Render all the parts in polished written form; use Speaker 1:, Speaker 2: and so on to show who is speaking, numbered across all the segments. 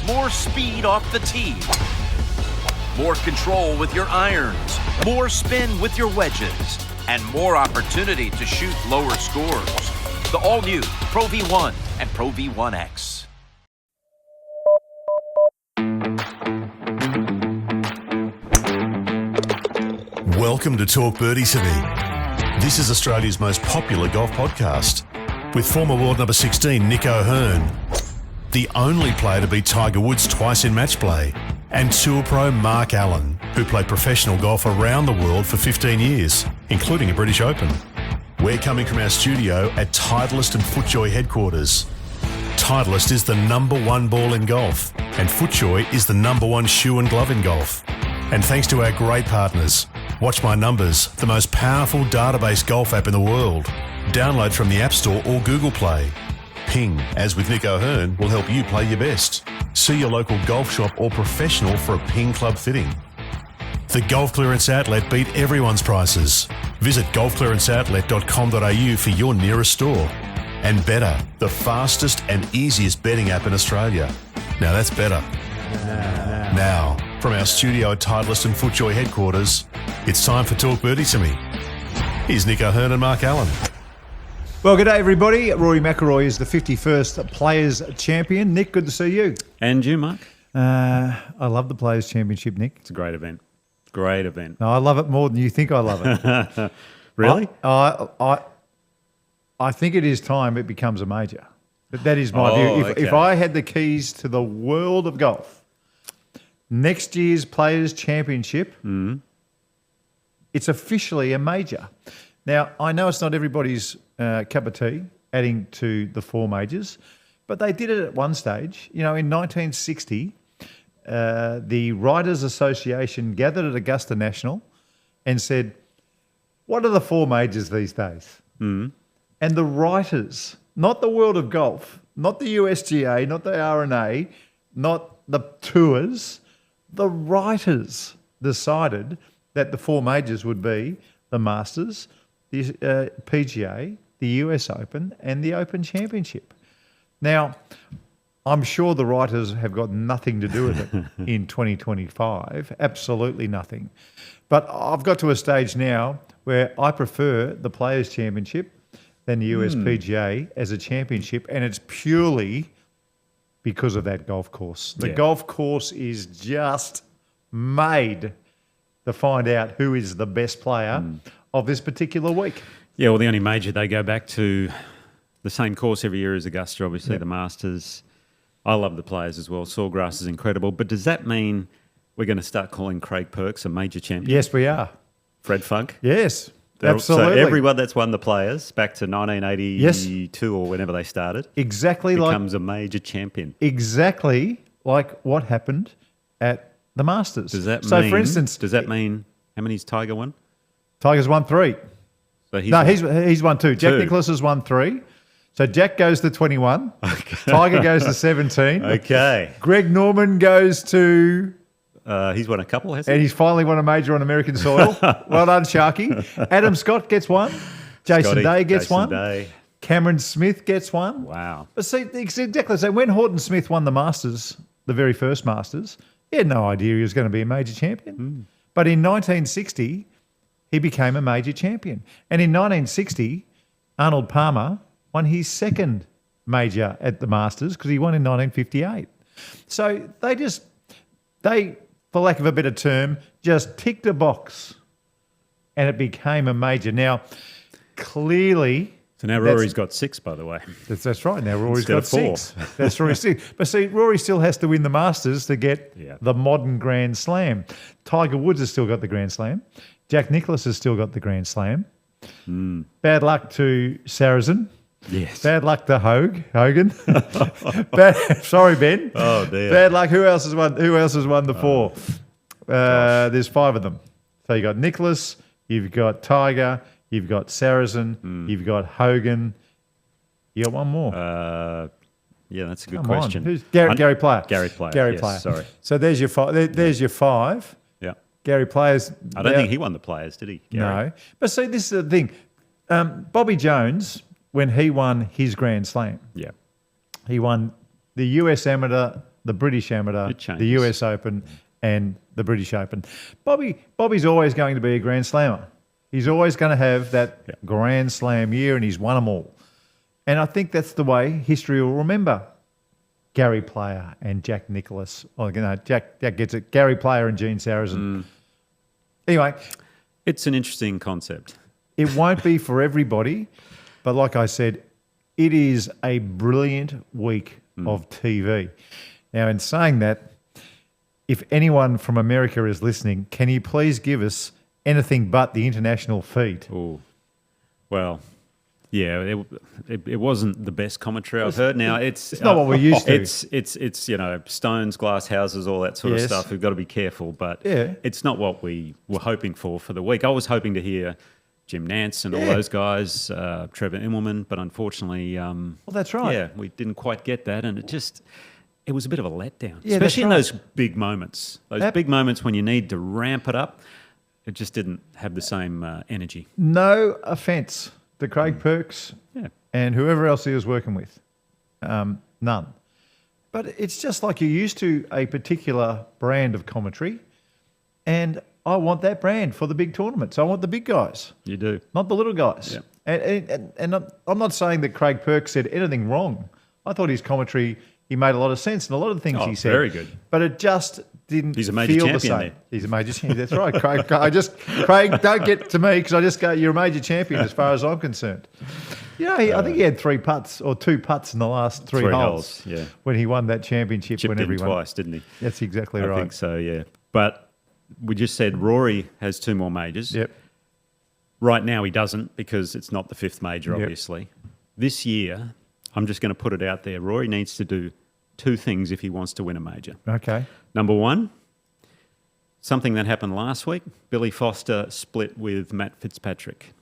Speaker 1: more speed off the tee, more control with your irons, more spin with your wedges, and more opportunity to shoot lower scores. The all-new Pro V1 and Pro V1X.
Speaker 2: Welcome to Talk Birdie to Me. This is Australia's most popular golf podcast with former world number 16 Nick O'Hearn, the only player to beat Tiger Woods twice in match play, and Tour Pro Mark Allen, who played professional golf around the world for 15 years, including a British Open. We're coming from our studio at Titleist and FootJoy headquarters. Titleist is the #1 ball in golf, and FootJoy is the #1 shoe and glove in golf. And thanks to our great partners, Watch My Numbers, the most powerful database golf app in the world. Download from the App Store or Google Play. Ping, as with Nick O'Hearn, will help you play your best. See your local golf shop or professional for a Ping Club fitting. The Golf Clearance Outlet beat everyone's prices. Visit golfclearanceoutlet.com.au for your nearest store. And Better, the fastest and easiest betting app in Australia. Now that's better. Now, from our studio at Titleist and FootJoy headquarters, it's time for Talk Birdie to Me. Here's Nick O'Hearn and Mark Allen.
Speaker 3: Well, good day, everybody. Rory McIlroy is the 51st Players Champion. Nick, good to see you.
Speaker 4: And you, Mark?
Speaker 3: I love the Players Championship, Nick.
Speaker 4: It's a great event. Great event.
Speaker 3: No, I love it more than you think I love it.
Speaker 4: Really?
Speaker 3: I think it is time it becomes a major. That is my view. If I had the keys to the world of golf, next year's Players Championship, it's officially a major. Now, I know it's not everybody's cup of tea, adding to the 4 majors, but they did it at one stage. You know, in 1960, the Writers Association gathered at Augusta National and said, what are the 4 majors these days? And the writers, not the world of golf, not the USGA, not the R&A, not the tours, the writers decided that the 4 majors would be the Masters, the PGA, the US Open, and the Open Championship. Now, I'm sure the writers have got nothing to do with it in 2025, absolutely nothing. But I've got to a stage now where I prefer the Players Championship than the US PGA as a championship, and it's purely because of that golf course. The golf course is just made to find out who is the best player of this particular week.
Speaker 4: Yeah, well, the only major, they go back to the same course every year as Augusta, obviously, the Masters. I love the Players as well. Sawgrass is incredible. But does that mean we're going to start calling Craig Perks a major champion?
Speaker 3: Yes, we are.
Speaker 4: Fred Funk?
Speaker 3: Yes, absolutely.
Speaker 4: So everyone that's won the Players back to 1982 or whenever they started becomes a major champion.
Speaker 3: Exactly like what happened at the Masters.
Speaker 4: Does that
Speaker 3: so
Speaker 4: mean,
Speaker 3: for instance,
Speaker 4: does that mean how many's Tiger won?
Speaker 3: Tiger's won 3.
Speaker 4: So
Speaker 3: he's won 2. Jack Nicklaus has won 3. So Jack goes to 21. Okay. Tiger goes to 17.
Speaker 4: Okay.
Speaker 3: Greg Norman goes to...
Speaker 4: he's won a couple, hasn't he?
Speaker 3: And he's finally won a major on American soil. Well done, Sharky. Adam Scott gets 1. Jason Day gets 1. Day. Cameron Smith gets 1.
Speaker 4: Wow.
Speaker 3: But see, exactly. So when Horton Smith won the Masters, the very first Masters, he had no idea he was going to be a major champion. But in 1960, he became a major champion. And in 1960, Arnold Palmer won his second major at the Masters because he won in 1958. So they, for lack of a better term, just ticked a box and it became a major. Now, clearly...
Speaker 4: So now Rory's got 6, by the way.
Speaker 3: That's right. Now Rory's
Speaker 4: Instead
Speaker 3: got
Speaker 4: of 4.
Speaker 3: 6. That's Rory's 6. But see, Rory still has to win the Masters to get the modern Grand Slam. Tiger Woods has still got the Grand Slam. Jack Nicklaus has still got the Grand Slam. Bad luck to Saracen.
Speaker 4: Yes.
Speaker 3: Bad luck to Hogan. Sorry, Ben.
Speaker 4: Oh dear.
Speaker 3: Bad luck. Who else has won? Who else has won the 4? There's 5 of them. So you got Nicklaus. You've got Tiger. You've got Saracen. You've got Hogan. You got one more.
Speaker 4: Yeah, that's a good question.
Speaker 3: Who's Gary Player?
Speaker 4: Gary Player.
Speaker 3: Gary
Speaker 4: yes,
Speaker 3: Player.
Speaker 4: Sorry.
Speaker 3: So there's your 5. There's your 5.
Speaker 4: Yeah.
Speaker 3: Gary Player's.
Speaker 4: I don't think he won the Players, did he? Gary?
Speaker 3: No. But see, this is the thing. Bobby Jones, when he won his Grand Slam,
Speaker 4: yeah,
Speaker 3: he won the US Amateur the British Amateur,
Speaker 4: It changes.
Speaker 3: the US Open, and the British Open. Bobby's always going to be a Grand Slammer. He's always going to have that Grand Slam year, and he's won them all. And I think that's the way history will remember Gary Player and Jack Nicklaus. Oh, Jack gets it. Gary Player and Gene Sarazen. Anyway,
Speaker 4: It's an interesting concept.
Speaker 3: it won't be for everybody, but like I said, it is a brilliant week of TV. Now, in saying that, if anyone from America is listening, can you please give us anything but the international feed?
Speaker 4: Oh, well, yeah, it wasn't the best commentary I've heard. Now it's
Speaker 3: not what we're used to.
Speaker 4: It's stones, glass houses, all that sort of stuff. We've got to be careful, but it's not what we were hoping for the week. I was hoping to hear Jim Nance and all those guys, Trevor Immelman, but unfortunately,
Speaker 3: Well, that's right.
Speaker 4: yeah, we didn't quite get that, and it was a bit of a letdown,
Speaker 3: Yeah,
Speaker 4: especially in
Speaker 3: that's
Speaker 4: those big moments. Those big moments when you need to ramp it up, it just didn't have the same energy.
Speaker 3: No offence to Craig Perks
Speaker 4: Yeah.
Speaker 3: and whoever else he was working with. None. But it's just like you're used to a particular brand of commentary, and I want that brand for the big tournaments. I want the big guys,
Speaker 4: You do.
Speaker 3: not the little guys.
Speaker 4: Yeah.
Speaker 3: And I'm not saying that Craig Perks said anything wrong. I thought his commentary, he made a lot of sense in a lot of the things he said.
Speaker 4: Very good.
Speaker 3: But it just didn't
Speaker 4: He's a major
Speaker 3: feel the
Speaker 4: champion
Speaker 3: same.
Speaker 4: there.
Speaker 3: He's a major champion. That's right, Craig. Craig, don't get to me because I just go, you're a major champion as far as I'm concerned. You know, I think he had 3 putts or 2 putts in the last 3 holes.
Speaker 4: Yeah.
Speaker 3: When he won that championship.
Speaker 4: Chipped
Speaker 3: when
Speaker 4: in
Speaker 3: everyone
Speaker 4: twice, didn't he?
Speaker 3: That's exactly
Speaker 4: I
Speaker 3: right.
Speaker 4: think so, yeah. But we just said Rory has 2 more majors.
Speaker 3: Yep.
Speaker 4: Right now he doesn't because it's not the 5th major,
Speaker 3: Yep.
Speaker 4: obviously. This year, I'm just going to put it out there. Rory needs to do 2 things if he wants to win a major.
Speaker 3: Okay.
Speaker 4: Number 1, something that happened last week. Billy Foster split with Matt Fitzpatrick.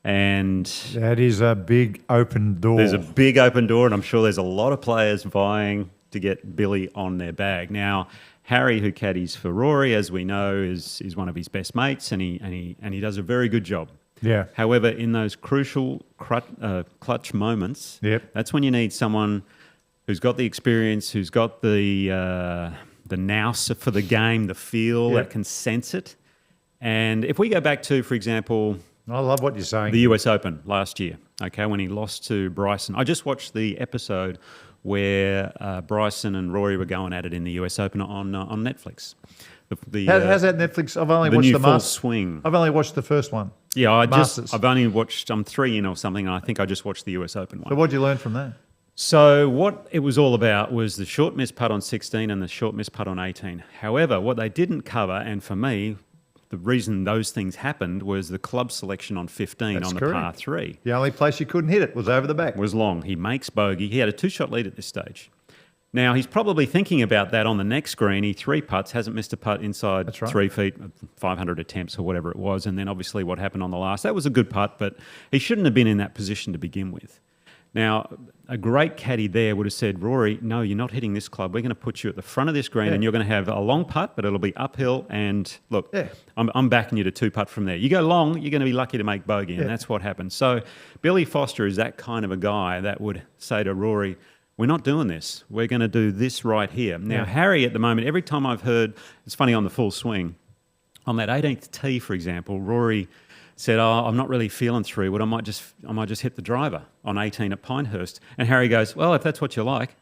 Speaker 4: And
Speaker 3: That is a big open door.
Speaker 4: there's a big open door, and I'm sure there's a lot of players vying to get Billy on their bag. Now, Harry, who caddies for Rory, as we know, is one of his best mates, and he does a very good job.
Speaker 3: Yeah.
Speaker 4: However, in those crucial clutch moments, that's when you need someone who's got the experience, who's got the nous for the game, the feel, that can sense it. And if we go back to, for example,
Speaker 3: I love what you're saying.
Speaker 4: the US Open last year, okay, when he lost to Bryson. I just watched the episode where Bryson and Rory were going at it in the US Open on Netflix.
Speaker 3: How's that Netflix? I've only
Speaker 4: the
Speaker 3: watched
Speaker 4: new
Speaker 3: the
Speaker 4: full
Speaker 3: Masters.
Speaker 4: swing.
Speaker 3: I've only watched the first one.
Speaker 4: Yeah,
Speaker 3: Masters.
Speaker 4: I've only watched, I'm 3 in or something, and I think I just watched the US Open one.
Speaker 3: So what did you learn from that?
Speaker 4: So what it was all about was the short miss putt on 16 and the short miss putt on 18. However, what they didn't cover, and for me, the reason those things happened was the club selection on 15
Speaker 3: That's
Speaker 4: on the
Speaker 3: correct.
Speaker 4: par 3
Speaker 3: The only place you couldn't hit it was over the back.
Speaker 4: was long. He makes bogey. He had a 2-shot lead at this stage. Now, he's probably thinking about that on the next green. He 3 putts, hasn't missed a putt inside
Speaker 3: That's right.
Speaker 4: 3 feet, 500 attempts or whatever it was. And then obviously what happened on the last, that was a good putt, but he shouldn't have been in that position to begin with. Now, a great caddy there would have said, Rory, no, you're not hitting this club. We're going to put you at the front of this green and you're going to have a long putt, but it'll be uphill. And look, I'm backing you to 2 putt from there. You go long, you're going to be lucky to make bogey. And that's what happened. So Billy Foster is that kind of a guy that would say to Rory, we're not doing this. We're going to do this right here. Now, Harry, at the moment, every time I've heard, it's funny on the full swing, on that 18th tee, for example, Rory said, I'm not really feeling 3-wood. I might just hit the driver on 18 at Pinehurst. And Harry goes, well, if that's what you like.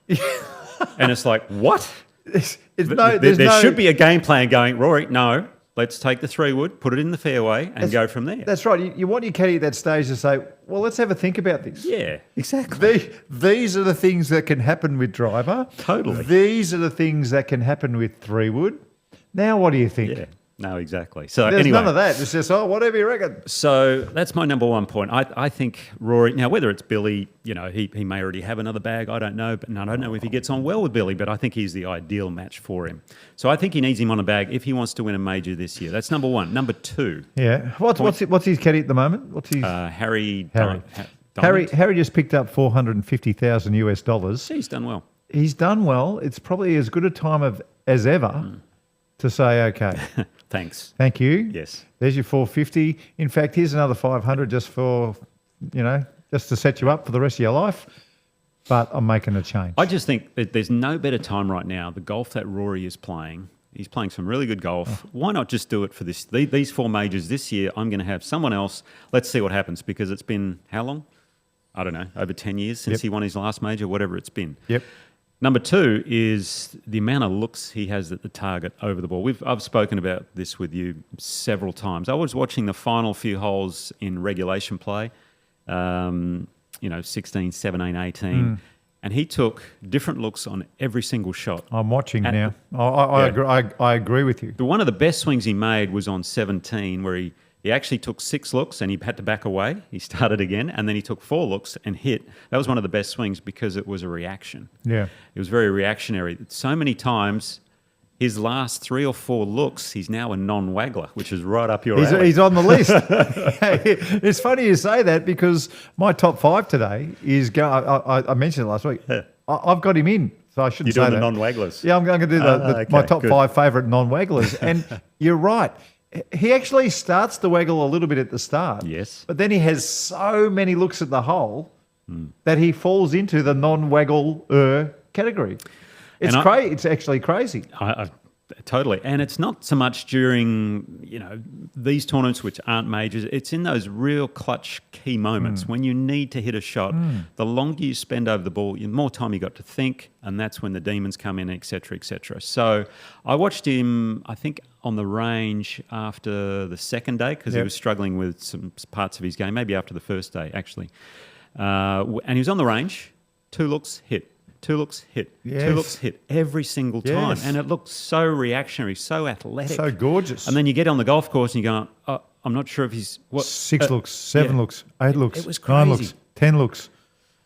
Speaker 4: And it's like, what? There should be a game plan going, Rory, no, let's take the 3-wood, put it in the fairway and go from there.
Speaker 3: That's right. You want your caddy at that stage to say, well, let's have a think about this.
Speaker 4: Yeah, exactly.
Speaker 3: These are the things that can happen with driver.
Speaker 4: Totally.
Speaker 3: These are the things that can happen with 3-wood. Now what do you think?
Speaker 4: Yeah. No, exactly. So
Speaker 3: There's
Speaker 4: anyway,
Speaker 3: none of that. It's just, whatever you reckon.
Speaker 4: So that's my number 1 point. I think Rory, now whether it's Billy, he may already have another bag, I don't know. But I don't know if he gets on well with Billy, but I think he's the ideal match for him. So I think he needs him on a bag if he wants to win a major this year. That's number 1. Number 2.
Speaker 3: Yeah. What's his caddy at the moment? What's his
Speaker 4: Harry.
Speaker 3: Harry just picked up $450,000 US.
Speaker 4: He's done well.
Speaker 3: He's done well. It's probably as good a time as ever to say, okay.
Speaker 4: Thanks.
Speaker 3: Thank you.
Speaker 4: Yes.
Speaker 3: There's your 450. In fact, here's another 500 just for, just to set you up for the rest of your life. but I'm making a change.
Speaker 4: I just think that there's no better time right now. The golf that Rory is playing, he's playing some really good golf. Why not just do it for these 4 majors this year? I'm going to have someone else. Let's see what happens, because it's been how long? I don't know, over 10 years since he won his last major, whatever it's been.
Speaker 3: Yep.
Speaker 4: Number 2 is the amount of looks he has at the target over the ball. I've spoken about this with you several times. I was watching the final few holes in regulation play, 16, 17, 18, and he took different looks on every single shot.
Speaker 3: I'm watching now. I agree with you.
Speaker 4: One of the best swings he made was on 17, where he actually took 6 looks and he had to back away. He started again, and then he took 4 looks and hit. That was one of the best swings because it was a reaction.
Speaker 3: Yeah.
Speaker 4: It was very reactionary. So many times, his last 3 or 4 looks, he's now a non-waggler, which is right up your alley.
Speaker 3: He's on the list. It's funny you say that, because my top 5 today is I mentioned it last week. Yeah. I've got him in, so I shouldn't say that.
Speaker 4: You're doing the non-wagglers.
Speaker 3: Yeah, I'm going to do my top 5 favourite non-wagglers. And you're right. He actually starts to waggle a little bit at the start.
Speaker 4: Yes.
Speaker 3: But then he has so many looks at the hole that he falls into the non-waggle category. It's It's actually crazy.
Speaker 4: Totally. And it's not so much during, these tournaments which aren't majors. It's in those real clutch key moments when you need to hit a shot. The longer you spend over the ball, the more time you got to think, and that's when the demons come in, et cetera, et cetera. So I watched him, I think, on the range after the second day, because he was struggling with some parts of his game, maybe after the first day, actually. And he was on the range, 2 looks, hit. 2 looks, hit.
Speaker 3: Yes.
Speaker 4: 2 looks, hit every single time.
Speaker 3: Yes.
Speaker 4: And it looked so reactionary, so athletic.
Speaker 3: So gorgeous.
Speaker 4: And then you get on the golf course and you go, oh, I'm not sure if he's...
Speaker 3: 6 looks, 7 looks, 8 looks,
Speaker 4: it was
Speaker 3: 9
Speaker 4: crazy.
Speaker 3: looks, 10 looks.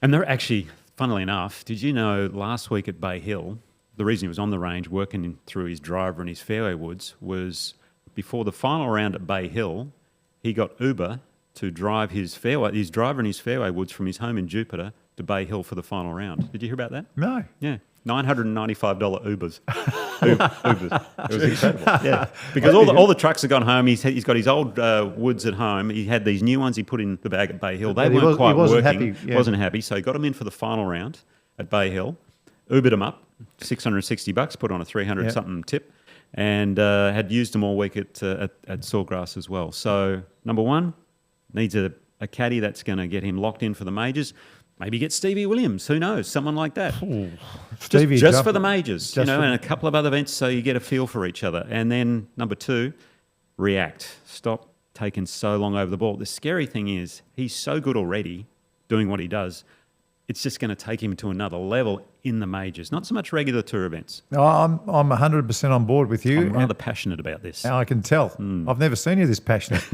Speaker 4: And they're actually, funnily enough, did you know last week at Bay Hill, the reason he was on the range working through his driver and his fairway woods was before the final round at Bay Hill, he got Uber to drive his driver and his fairway woods from his home in Jupiter to Bay Hill for the final round. Did you hear about that?
Speaker 3: No.
Speaker 4: Yeah. $995 Ubers. Ubers. It was incredible. Yeah. Because all the trucks have gone home. He's got his old woods at home. He had these new ones he put in the bag at Bay Hill. They weren't quite working. Happy, yeah. Wasn't happy. So he got them in for the final round at Bay Hill, Ubered them up, $660, put on a 300 something tip, and had used them all week at Sawgrass as well. So number 1, needs a caddy that's going to get him locked in for the majors. Maybe get Stevie Williams, who knows, someone like that. Ooh, just for the majors, and a couple of other events so you get a feel for each other. And then number 2, react. Stop taking so long over the ball. The scary thing is he's so good already doing what he does. It's just going to take him to another level in the majors, not so much regular tour events.
Speaker 3: No, I'm 100% on board with you.
Speaker 4: I'm rather passionate about this.
Speaker 3: I can tell. I've never seen you this passionate.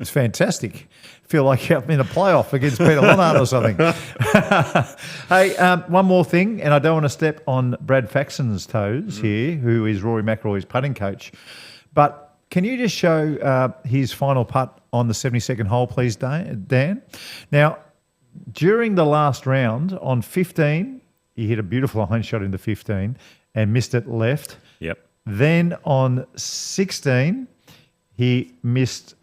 Speaker 3: It's fantastic. Feel like you're in a playoff against Peter Lonard or something. Hey, one more thing, and I don't want to step on Brad Faxon's toes here, who is Rory McIlroy's putting coach, but can you just show his final putt on the 72nd hole, please, Dan? Now, during the last round on 15, he hit a beautiful iron shot into 15 and missed it left.
Speaker 4: Yep.
Speaker 3: Then on 16, he missed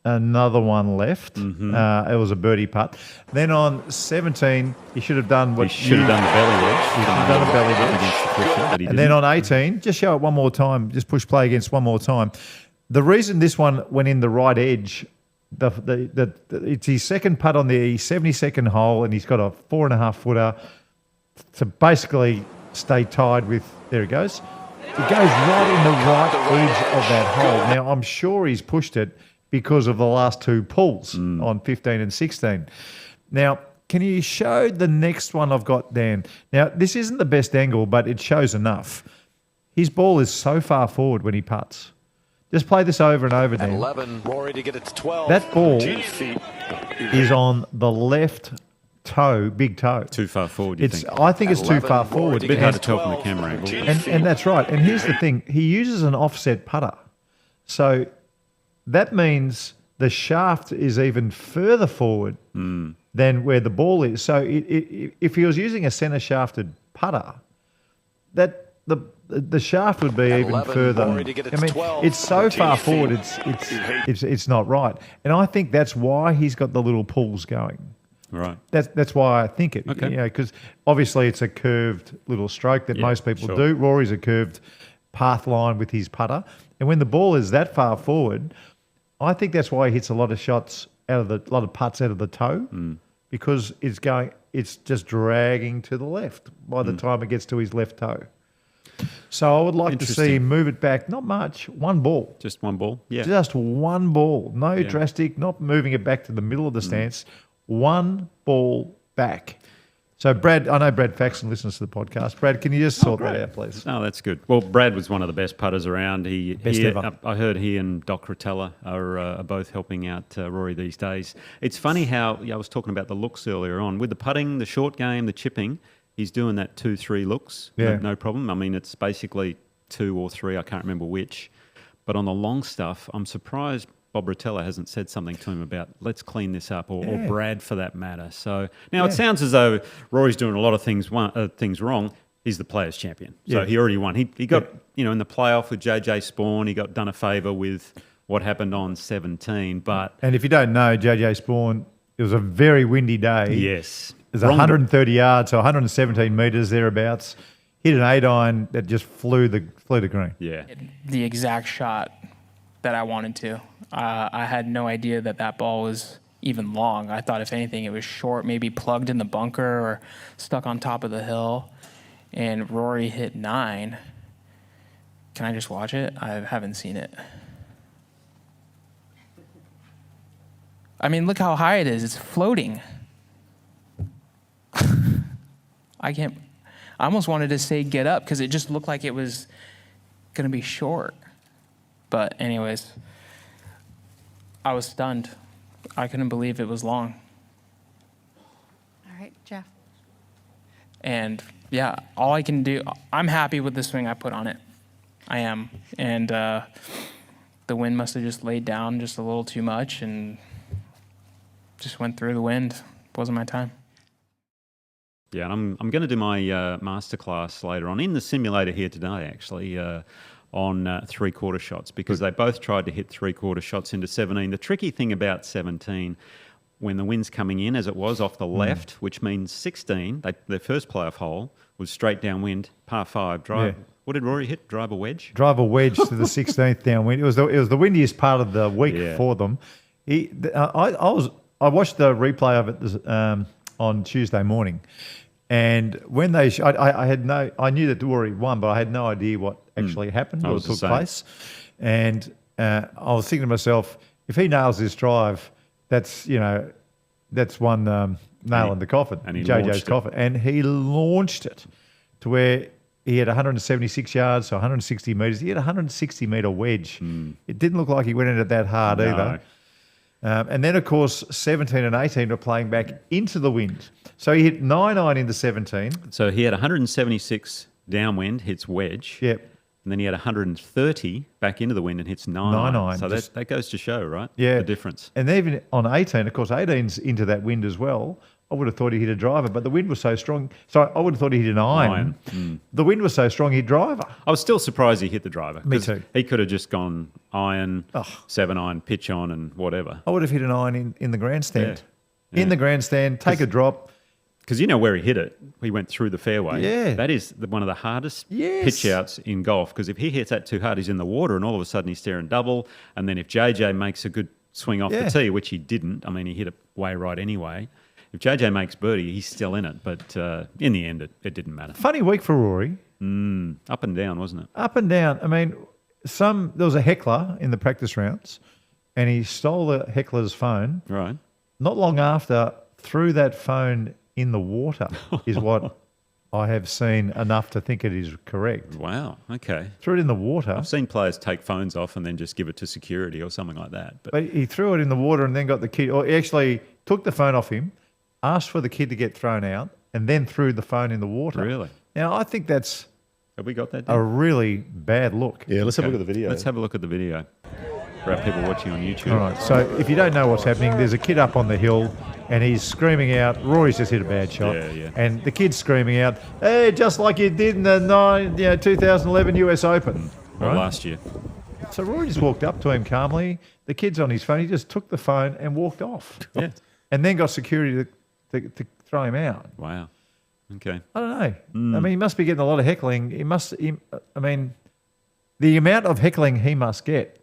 Speaker 3: another one left. It was a birdie putt. Then on 17, he should have done what
Speaker 4: he should have done the belly wedge.
Speaker 3: He should have done a belly wedge. And then on 18, just show it one more time. Just push play against one more time. The reason this one went in the right edge, it's his second putt on the 72nd hole, and he's got a 4.5 footer to basically stay tied with. There it goes. It goes right in the right edge of that hole. Now I'm sure he's pushed it because of the last 2 pulls on 15 and 16. Now, can you show the next one I've got, Dan? Now this isn't the best angle, but it shows enough. His ball is so far forward when he putts. Just play this over and over, Dan.
Speaker 5: 11, Rory to get it to 12.
Speaker 3: That ball is on the left toe, big toe.
Speaker 4: Too far forward,
Speaker 3: I think it's too far forward.
Speaker 4: It's a bit hard to tell from the camera angle.
Speaker 3: And that's right. And here's the thing. He uses an offset putter. So that means the shaft is even further forward than where the ball is. So if he was using a centre shafted putter, the shaft would be even further. I mean, it's so far forward. It's not right. And I think that's why he's got the little pulls going.
Speaker 4: Right.
Speaker 3: That's why I think it.
Speaker 4: Okay.
Speaker 3: Because obviously it's a curved little stroke that most people do. Rory's a curved path line with his putter. And when the ball is that far forward, I think that's why he hits a lot of shots a lot of putts out of the toe, because it's just dragging to the left by the time it gets to his left toe. So I would like to see him move it back, not much, one ball.
Speaker 4: Just one ball? Yeah.
Speaker 3: Just one ball. No drastic, not moving it back to the middle of the stance. One ball back. So, Brad, I know Brad Faxon listens to the podcast. Brad, can you just sort that out, please?
Speaker 4: Oh, that's good. Well, Brad was one of the best putters around.
Speaker 3: Best ever.
Speaker 4: I heard he and Doc Rotella are both helping out Rory these days. It's funny how I was talking about the looks earlier on. With the putting, the short game, the chipping, he's doing that 2-3 looks.
Speaker 3: Yeah.
Speaker 4: No problem. I mean, it's basically 2 or 3. I can't remember which. But on the long stuff, I'm surprised Bob Rotella hasn't said something to him about let's clean this up, or Brad for that matter. So now it sounds as though Rory's doing a lot of things wrong. He's the Players' Champion, so he already won. He got in the playoff with JJ Spawn. He got done a favour with what happened on 17. And
Speaker 3: if you don't know, JJ Spawn, it was a very windy day.
Speaker 4: Yes,
Speaker 3: it was 130 yards, so 117 metres thereabouts. Hit an 8-iron that just flew the green.
Speaker 4: Yeah,
Speaker 6: the exact shot that I wanted to. I had no idea that ball was even long. I thought, if anything, it was short, maybe plugged in the bunker or stuck on top of the hill. And Rory hit 9. Can I just watch it? I haven't seen it. I mean, look how high it is. It's floating. I almost wanted to say get up because it just looked like it was going to be short. But anyways, I was stunned. I couldn't believe it was long.
Speaker 7: All right, Jeff.
Speaker 6: And yeah, all I can do, I'm happy with the swing I put on it. I am. And the wind must have just laid down just a little too much and just went through the wind. It wasn't my time.
Speaker 4: Yeah, and I'm going to do my masterclass later on in the simulator here today, actually. On three-quarter shots, because they both tried to hit three-quarter shots into 17. The tricky thing about 17, when the wind's coming in, as it was off the left, which means 16, their first playoff hole was straight downwind, par 5. Drive. Yeah. What did Rory hit? Driver wedge?
Speaker 3: Driver wedge to the 16th downwind. It was the windiest part of the week for them. I watched the replay of it on Tuesday morning. And when they, I knew that Rory won, but I had no idea what actually happened or took place. And I was thinking to myself, if he nails this drive, that's one nail in the coffin, JJ's coffin. And he launched it to where he had 176 yards, so 160 metres. He had a 160-metre wedge. It didn't look like he went in it that hard either. And then, of course, 17 and 18 were playing back into the wind. So he hit 9-iron into 17.
Speaker 4: So he had 176 downwind, hits wedge.
Speaker 3: Yep.
Speaker 4: And then he had 130 back into the wind and hits 9-iron. So that goes to show, right?
Speaker 3: Yeah.
Speaker 4: The difference.
Speaker 3: And even on 18, of course, 18's into that wind as well. I would have thought he hit a driver, but the wind was so strong. So I would have thought he hit an iron. The wind was so strong, he hit driver.
Speaker 4: I was still surprised he hit the driver.
Speaker 3: Me too.
Speaker 4: He could have just gone 7-iron, pitch on and whatever.
Speaker 3: I would have hit an iron in the grandstand. Yeah. In the grandstand, take a drop.
Speaker 4: Because you know where he hit it. He went through the fairway.
Speaker 3: Yeah.
Speaker 4: That is one of the hardest pitch outs in golf, because if he hits that too hard, he's in the water and all of a sudden he's staring double. And then if JJ makes a good swing off the tee, which he didn't, I mean, he hit it way right anyway. If JJ makes birdie, he's still in it. But in the end, it didn't matter.
Speaker 3: Funny week for Rory.
Speaker 4: Up and down, wasn't it?
Speaker 3: Up and down. I mean, there was a heckler in the practice rounds and he stole the heckler's phone.
Speaker 4: Right.
Speaker 3: Not long after, threw that phone in the water is what I have seen enough to think it is correct.
Speaker 4: Wow, okay.
Speaker 3: Threw it in the water.
Speaker 4: I've seen players take phones off and then just give it to security or something like that.
Speaker 3: But he threw it in the water and then got the kid, or he actually took the phone off him, asked for the kid to get thrown out, and then threw the phone in the water.
Speaker 4: Really?
Speaker 3: Now, I think that's
Speaker 4: have we got that
Speaker 3: a really bad look.
Speaker 2: Yeah, let's have a look at the video.
Speaker 4: Let's have a look at the video for our people watching on YouTube.
Speaker 3: All right, so if you don't know what's happening, there's a kid up on the hill and he's screaming out, Rory's just hit a bad shot.
Speaker 4: Yeah.
Speaker 3: And the kid's screaming out, hey, just like you did in the 2011 US Open.
Speaker 4: Or last year.
Speaker 3: So Rory just walked up to him calmly. The kid's on his phone. He just took the phone and walked off.
Speaker 4: Yeah.
Speaker 3: And then got security to to throw him out.
Speaker 4: Wow. Okay.
Speaker 3: I don't know. I mean, he must be getting a lot of heckling. The amount of heckling he must get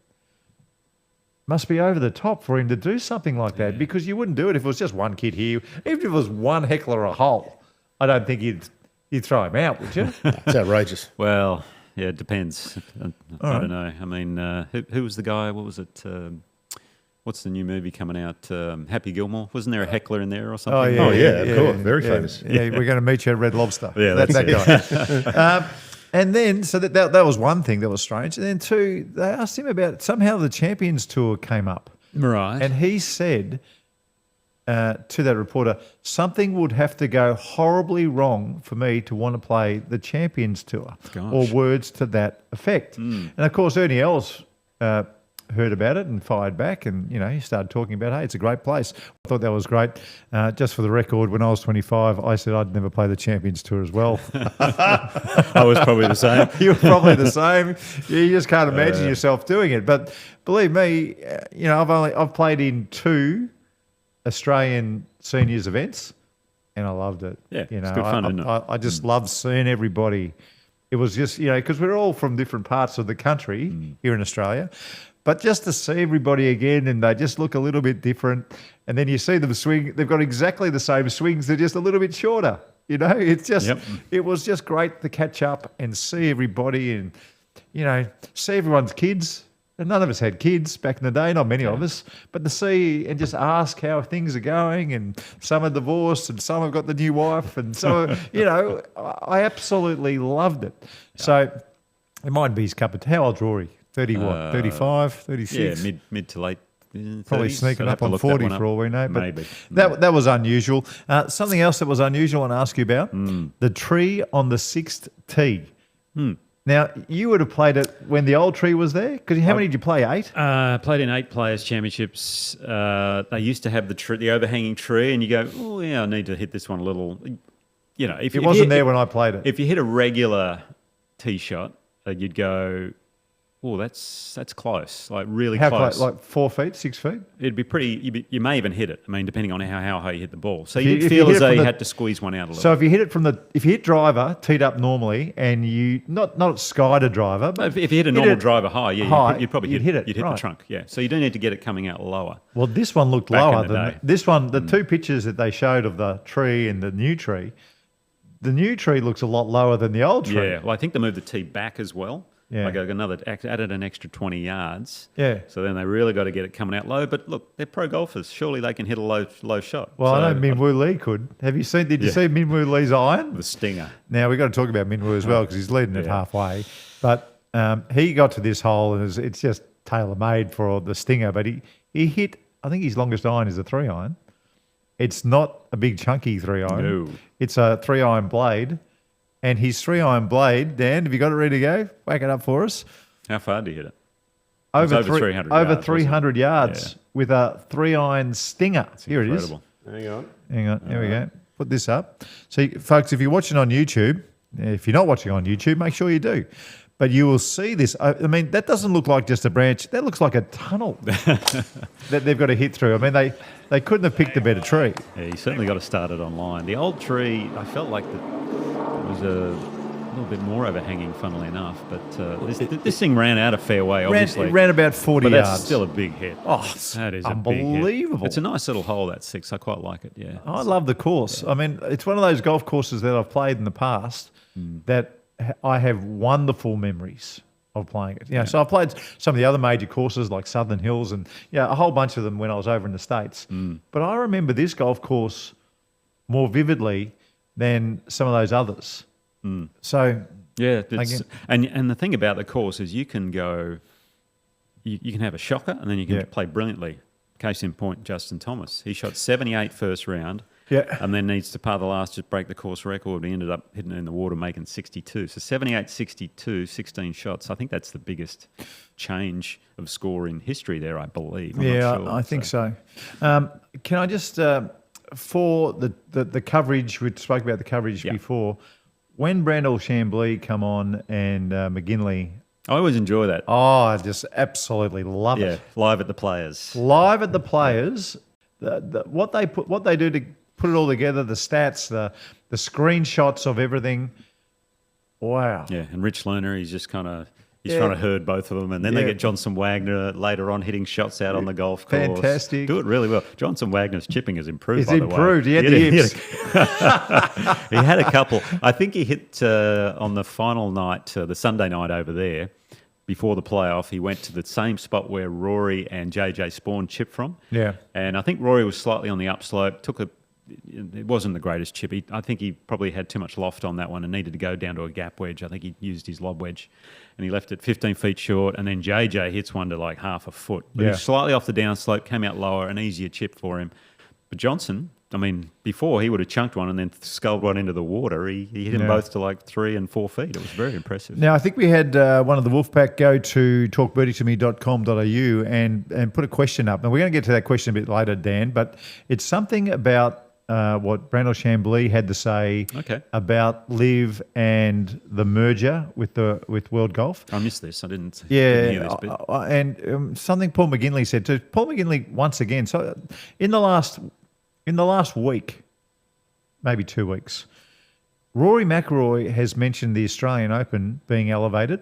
Speaker 3: must be over the top for him to do something like that, because you wouldn't do it if it was just one kid here. Even if it was one heckler a hole, I don't think you'd throw him out, would you?
Speaker 2: It's outrageous.
Speaker 4: Well, yeah, it depends. I don't know. I mean, who was the guy? What was it? What's the new movie coming out? Happy Gilmore. Wasn't there a heckler in there or something?
Speaker 2: Oh, yeah, of course. Very famous.
Speaker 3: Yeah, we're going to meet you at Red Lobster.
Speaker 4: Yeah,
Speaker 3: that's that
Speaker 4: it.
Speaker 3: guy. And then, so that was one thing that was strange. And then two, they asked him about, somehow the Champions Tour came up.
Speaker 4: Right.
Speaker 3: And he said to that reporter, something would have to go horribly wrong for me to want to play the Champions Tour.
Speaker 4: Gosh.
Speaker 3: Or words to that effect. And of course, Ernie Els heard about it and fired back, and he started talking about, hey, it's a great place. I thought that was great. Just for the record, when I was 25, I said I'd never play the Champions Tour as well.
Speaker 4: I was probably the same.
Speaker 3: You were probably the same. You just can't imagine yourself doing it. But believe me, I've played in 2 Australian seniors events, and I loved it.
Speaker 4: Yeah, it's good fun, isn't it?
Speaker 3: I just loved seeing everybody. It was just, because we're all from different parts of the country here in Australia. But just to see everybody again, and they just look a little bit different, and then you see them swing, they've got exactly the same swings, they're just a little bit shorter. It's just, It was just great to catch up and see everybody, and, see everyone's kids. And none of us had kids back in the day, not many of us, but to see and just ask how things are going, and some are divorced and some have got the new wife, and so, I absolutely loved it. So it might be his cup of tea. How old's Rory? 30 what? 35, 36?
Speaker 4: Yeah, mid to late 30s.
Speaker 3: Probably sneaking up on 40 for all we know. But
Speaker 4: maybe.
Speaker 3: That was unusual. Something else that was unusual I want to ask you about, the tree on the 6th tee. Now, you would have played it when the old tree was there? Because how many did you play? 8?
Speaker 4: Played in 8 Players Championships. They used to have the overhanging tree, and you go, oh, yeah, I need to hit this one a little. If
Speaker 3: it wasn't there when I played it.
Speaker 4: If you hit a regular tee shot, you'd go, oh, that's close, like really
Speaker 3: how
Speaker 4: close.
Speaker 3: Like 4 feet, 6 feet?
Speaker 4: It'd be pretty. You may even hit it. I mean, depending on how high you hit the ball. So you'd feel as though you had to squeeze one out a little.
Speaker 3: So if you hit it if you hit driver teed up normally, and you not skied a driver, but
Speaker 4: if you hit a normal driver high, you'd probably hit it. You'd hit
Speaker 3: right.
Speaker 4: the trunk, yeah. So you don't need to get it coming out lower.
Speaker 3: Well, this one looked
Speaker 4: Back
Speaker 3: lower
Speaker 4: in the
Speaker 3: than
Speaker 4: day.
Speaker 3: this one. The 2 pictures that they showed of the tree and the new tree looks a lot lower than the old tree.
Speaker 4: Yeah. Well, I think they moved the tee back as well.
Speaker 3: Yeah.
Speaker 4: Like added an extra 20 yards.
Speaker 3: Yeah.
Speaker 4: So then they really got to get it coming out low. But look, they're pro golfers. Surely they can hit a low shot.
Speaker 3: Well, I know Min Woo Lee could. Did you see Min Woo Lee's iron?
Speaker 4: The stinger.
Speaker 3: Now, we've got to talk about Min Woo as well, because he's leading it halfway. But he got to this hole, and it's just tailor-made for the stinger. But he hit, I think his longest iron is a 3-iron. It's not a big chunky 3-iron.
Speaker 4: No.
Speaker 3: It's a 3-iron blade. And his 3-iron blade, Dan, have you got it ready to go? Whack it up for us.
Speaker 4: How far did you hit it?
Speaker 3: Over
Speaker 4: 300
Speaker 3: over
Speaker 4: yards,
Speaker 3: 300 yards with a 3-iron stinger. Here
Speaker 4: Incredible.
Speaker 3: it is. Hang on. Here we go. Put this up. So, folks, if you're watching on YouTube, if you're not watching on YouTube, make sure you do. But you will see this. I mean, that doesn't look like just a branch. That looks like a tunnel that they've got to hit through. I mean, they couldn't have picked a better tree.
Speaker 4: Yeah, you certainly got to start it online. The old tree, I felt like it was a little bit more overhanging, funnily enough. But this thing ran out of fairway, obviously.
Speaker 3: It ran about 40
Speaker 4: but
Speaker 3: yards.
Speaker 4: that's still a big hit.
Speaker 3: Oh,
Speaker 4: that is
Speaker 3: unbelievable.
Speaker 4: A big hit. It's a nice little hole, that 6. I quite like it, yeah.
Speaker 3: I love the course. Yeah. I mean, it's one of those golf courses that I've played in the past that I have wonderful memories of playing it. So I've played some of the other major courses like Southern Hills and a whole bunch of them when I was over in the States. But I remember this golf course more vividly than some of those others. So
Speaker 4: yeah, and the thing about the course is you can go, you can have a shocker, and then you can play brilliantly. Case in point, Justin Thomas. He shot 78 first round.
Speaker 3: Yeah.
Speaker 4: And then needs to par the last, just break the course record. He ended up hitting it in the water, making 62. So 78, 62, 16 shots. I think that's the biggest change of score in history there, I believe. I'm not sure,
Speaker 3: I think so. Can I just, for the coverage, we spoke about the coverage before, when Brandel Chamblee come on and McGinley...
Speaker 4: I always enjoy that.
Speaker 3: Oh, I just absolutely love it.
Speaker 4: Live at the Players.
Speaker 3: Live at the Players, what they do to put it all together, the stats, the screenshots of everything. Wow.
Speaker 4: Yeah, and Rich Lerner, he's just kind of... He's trying to herd both of them, and then they get Johnson Wagner later on hitting shots out on the golf course.
Speaker 3: Fantastic.
Speaker 4: Do it really well. Johnson Wagner's chipping has improved,
Speaker 3: He's
Speaker 4: by the
Speaker 3: improved.
Speaker 4: way.
Speaker 3: He had the yips.
Speaker 4: He had a couple. I think he hit on the final night, the Sunday night over there, before the playoff, he went to the same spot where Rory and JJ Spawn chipped from.
Speaker 3: Yeah.
Speaker 4: And I think Rory was slightly on the upslope, it wasn't the greatest chip. I think he probably had too much loft on that one and needed to go down to a gap wedge. I think he used his lob wedge and he left it 15 feet short, and then JJ hits one to like half a foot. But he was slightly off the downslope, came out lower, an easier chip for him. But Johnson, I mean, before he would have chunked one and then sculled one into the water. He hit them both to like 3 and 4 feet. It was very impressive.
Speaker 3: Now, I think we had one of the Wolfpack go to talkbirdietome.com.au and put a question up. And we're going to get to that question a bit later, Dan, but it's something about what Brandel Chamblee had to say about Liv and the merger with World Golf.
Speaker 4: I missed this. I didn't hear this bit.
Speaker 3: And something Paul McGinley said. So Paul McGinley, once again, so in the last week, maybe 2 weeks, Rory McIlroy has mentioned the Australian Open being elevated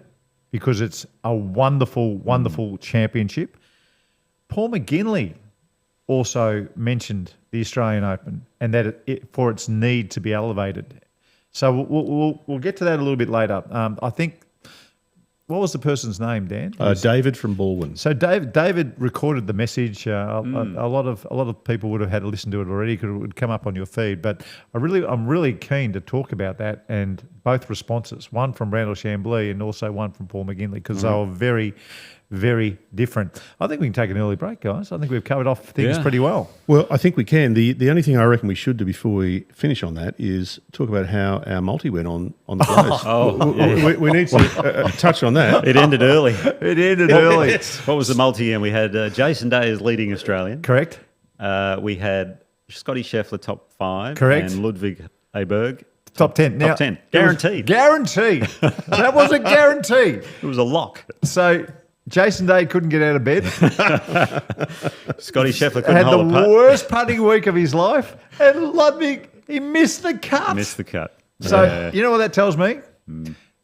Speaker 3: because it's a wonderful, wonderful championship. Paul McGinley also mentioned the Australian Open and that for its need to be elevated. So we'll get to that a little bit later. I think, what was the person's name, Dan?
Speaker 7: David from Baldwin.
Speaker 3: So David recorded the message. A lot of people would have had to listen to it already because it would come up on your feed. But I'm really keen to talk about that and both responses, one from Brandel Chamblee and also one from Paul McGinley, because they were very, very different. I think we can take an early break, guys. I think we've covered off things pretty well.
Speaker 7: Well, I think we can. The only thing I reckon we should do before we finish on that is talk about how our multi went on the players. We need to touch on that.
Speaker 4: It ended early.
Speaker 3: It ended early.
Speaker 4: What was the multi? And we had Jason Day as leading Australian.
Speaker 3: Correct.
Speaker 4: We had Scotty Scheffler top 5.
Speaker 3: Correct.
Speaker 4: And Ludwig Aberg.
Speaker 3: Top 10. Now,
Speaker 4: top 10. Guaranteed.
Speaker 3: Guaranteed. That was a guarantee.
Speaker 4: It was a lock.
Speaker 3: So Jason Day couldn't get out of bed.
Speaker 4: Scotty Scheffler couldn't
Speaker 3: had
Speaker 4: hold
Speaker 3: the
Speaker 4: a putt.
Speaker 3: worst putting week of his life. And Ludwig, he missed the cut.
Speaker 4: Missed the cut.
Speaker 3: So you know what that tells me?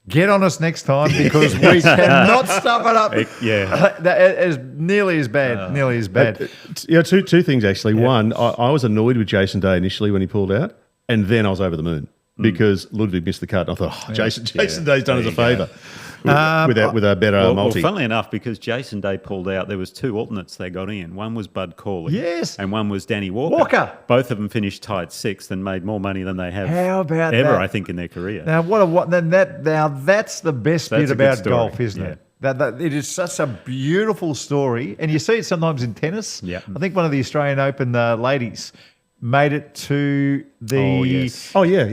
Speaker 3: Get on us next time because we cannot stuff it up. As nearly as bad. Nearly as bad.
Speaker 7: Two things actually. Yeah. One, I was annoyed with Jason Day initially when he pulled out, and then I was over the moon because Ludwig missed the cut. I thought, Jason Day's done us a favour with a better multi.
Speaker 4: Well, funnily enough, because Jason Day pulled out, there was 2 alternates they got in. One was Bud Corley.
Speaker 3: Yes.
Speaker 4: And one was Danny Walker. Both of them finished tied 6th and made more money than they have ever, I think, in their career.
Speaker 3: Now, that's the best bit about golf, isn't it? That it is such a beautiful story. And you see it sometimes in tennis.
Speaker 4: Yeah.
Speaker 3: I think one of the Australian Open ladies made it to the...
Speaker 7: Oh, yes. Oh, yeah.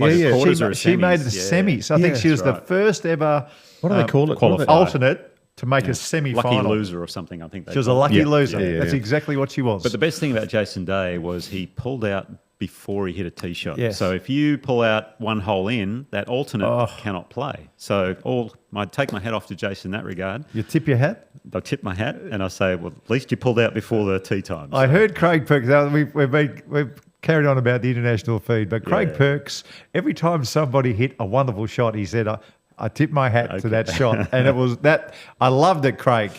Speaker 3: She made the semis. I think she was the first ever...
Speaker 7: What do they call it?
Speaker 3: Alternate to make a semi-final.
Speaker 4: Lucky loser or something, I think.
Speaker 3: She was a lucky loser. That's exactly what she was.
Speaker 4: But the best thing about Jason Day was he pulled out before he hit a tee shot.
Speaker 3: Yes.
Speaker 4: So if you pull out one hole in, that alternate cannot play. So I take my hat off to Jason in that regard.
Speaker 3: You tip your hat?
Speaker 4: I tip my hat and I say, well, at least you pulled out before the tee time.
Speaker 3: I heard Craig Perks. We've carried on about the international feed, but Craig Perks, every time somebody hit a wonderful shot, he said, I tip my hat to that shot. And it was that. I loved it, Craig,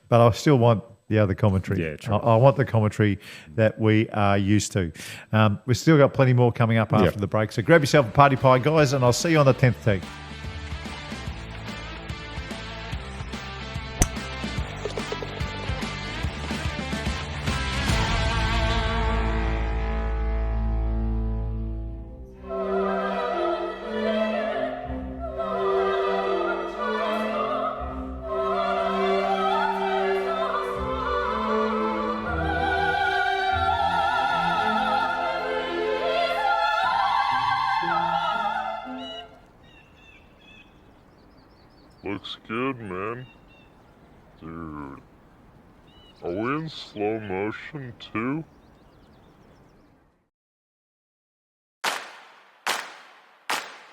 Speaker 3: but I still want the other commentary.
Speaker 4: Yeah, true.
Speaker 3: I want the commentary that we are used to. We've still got plenty more coming up after the break. So grab yourself a party pie, guys, and I'll see you on the 10th tee.
Speaker 8: Looks good, man. Dude. Are we in slow motion, too?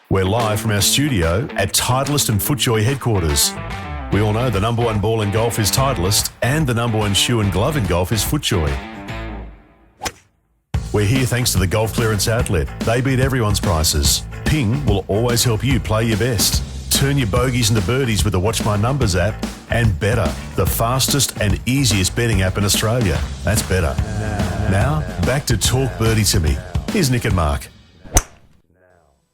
Speaker 2: We're live from our studio at Titleist and FootJoy headquarters. We all know the number one ball in golf is Titleist and the number one shoe and glove in golf is FootJoy. We're here thanks to the Golf Clearance Outlet. They beat everyone's prices. Ping will always help you play your best. Turn your bogeys into birdies with the Watch My Numbers app. And Better, the fastest and easiest betting app in Australia. That's Better. Now, back to Talk Birdie to Me. Here's Nick and Mark.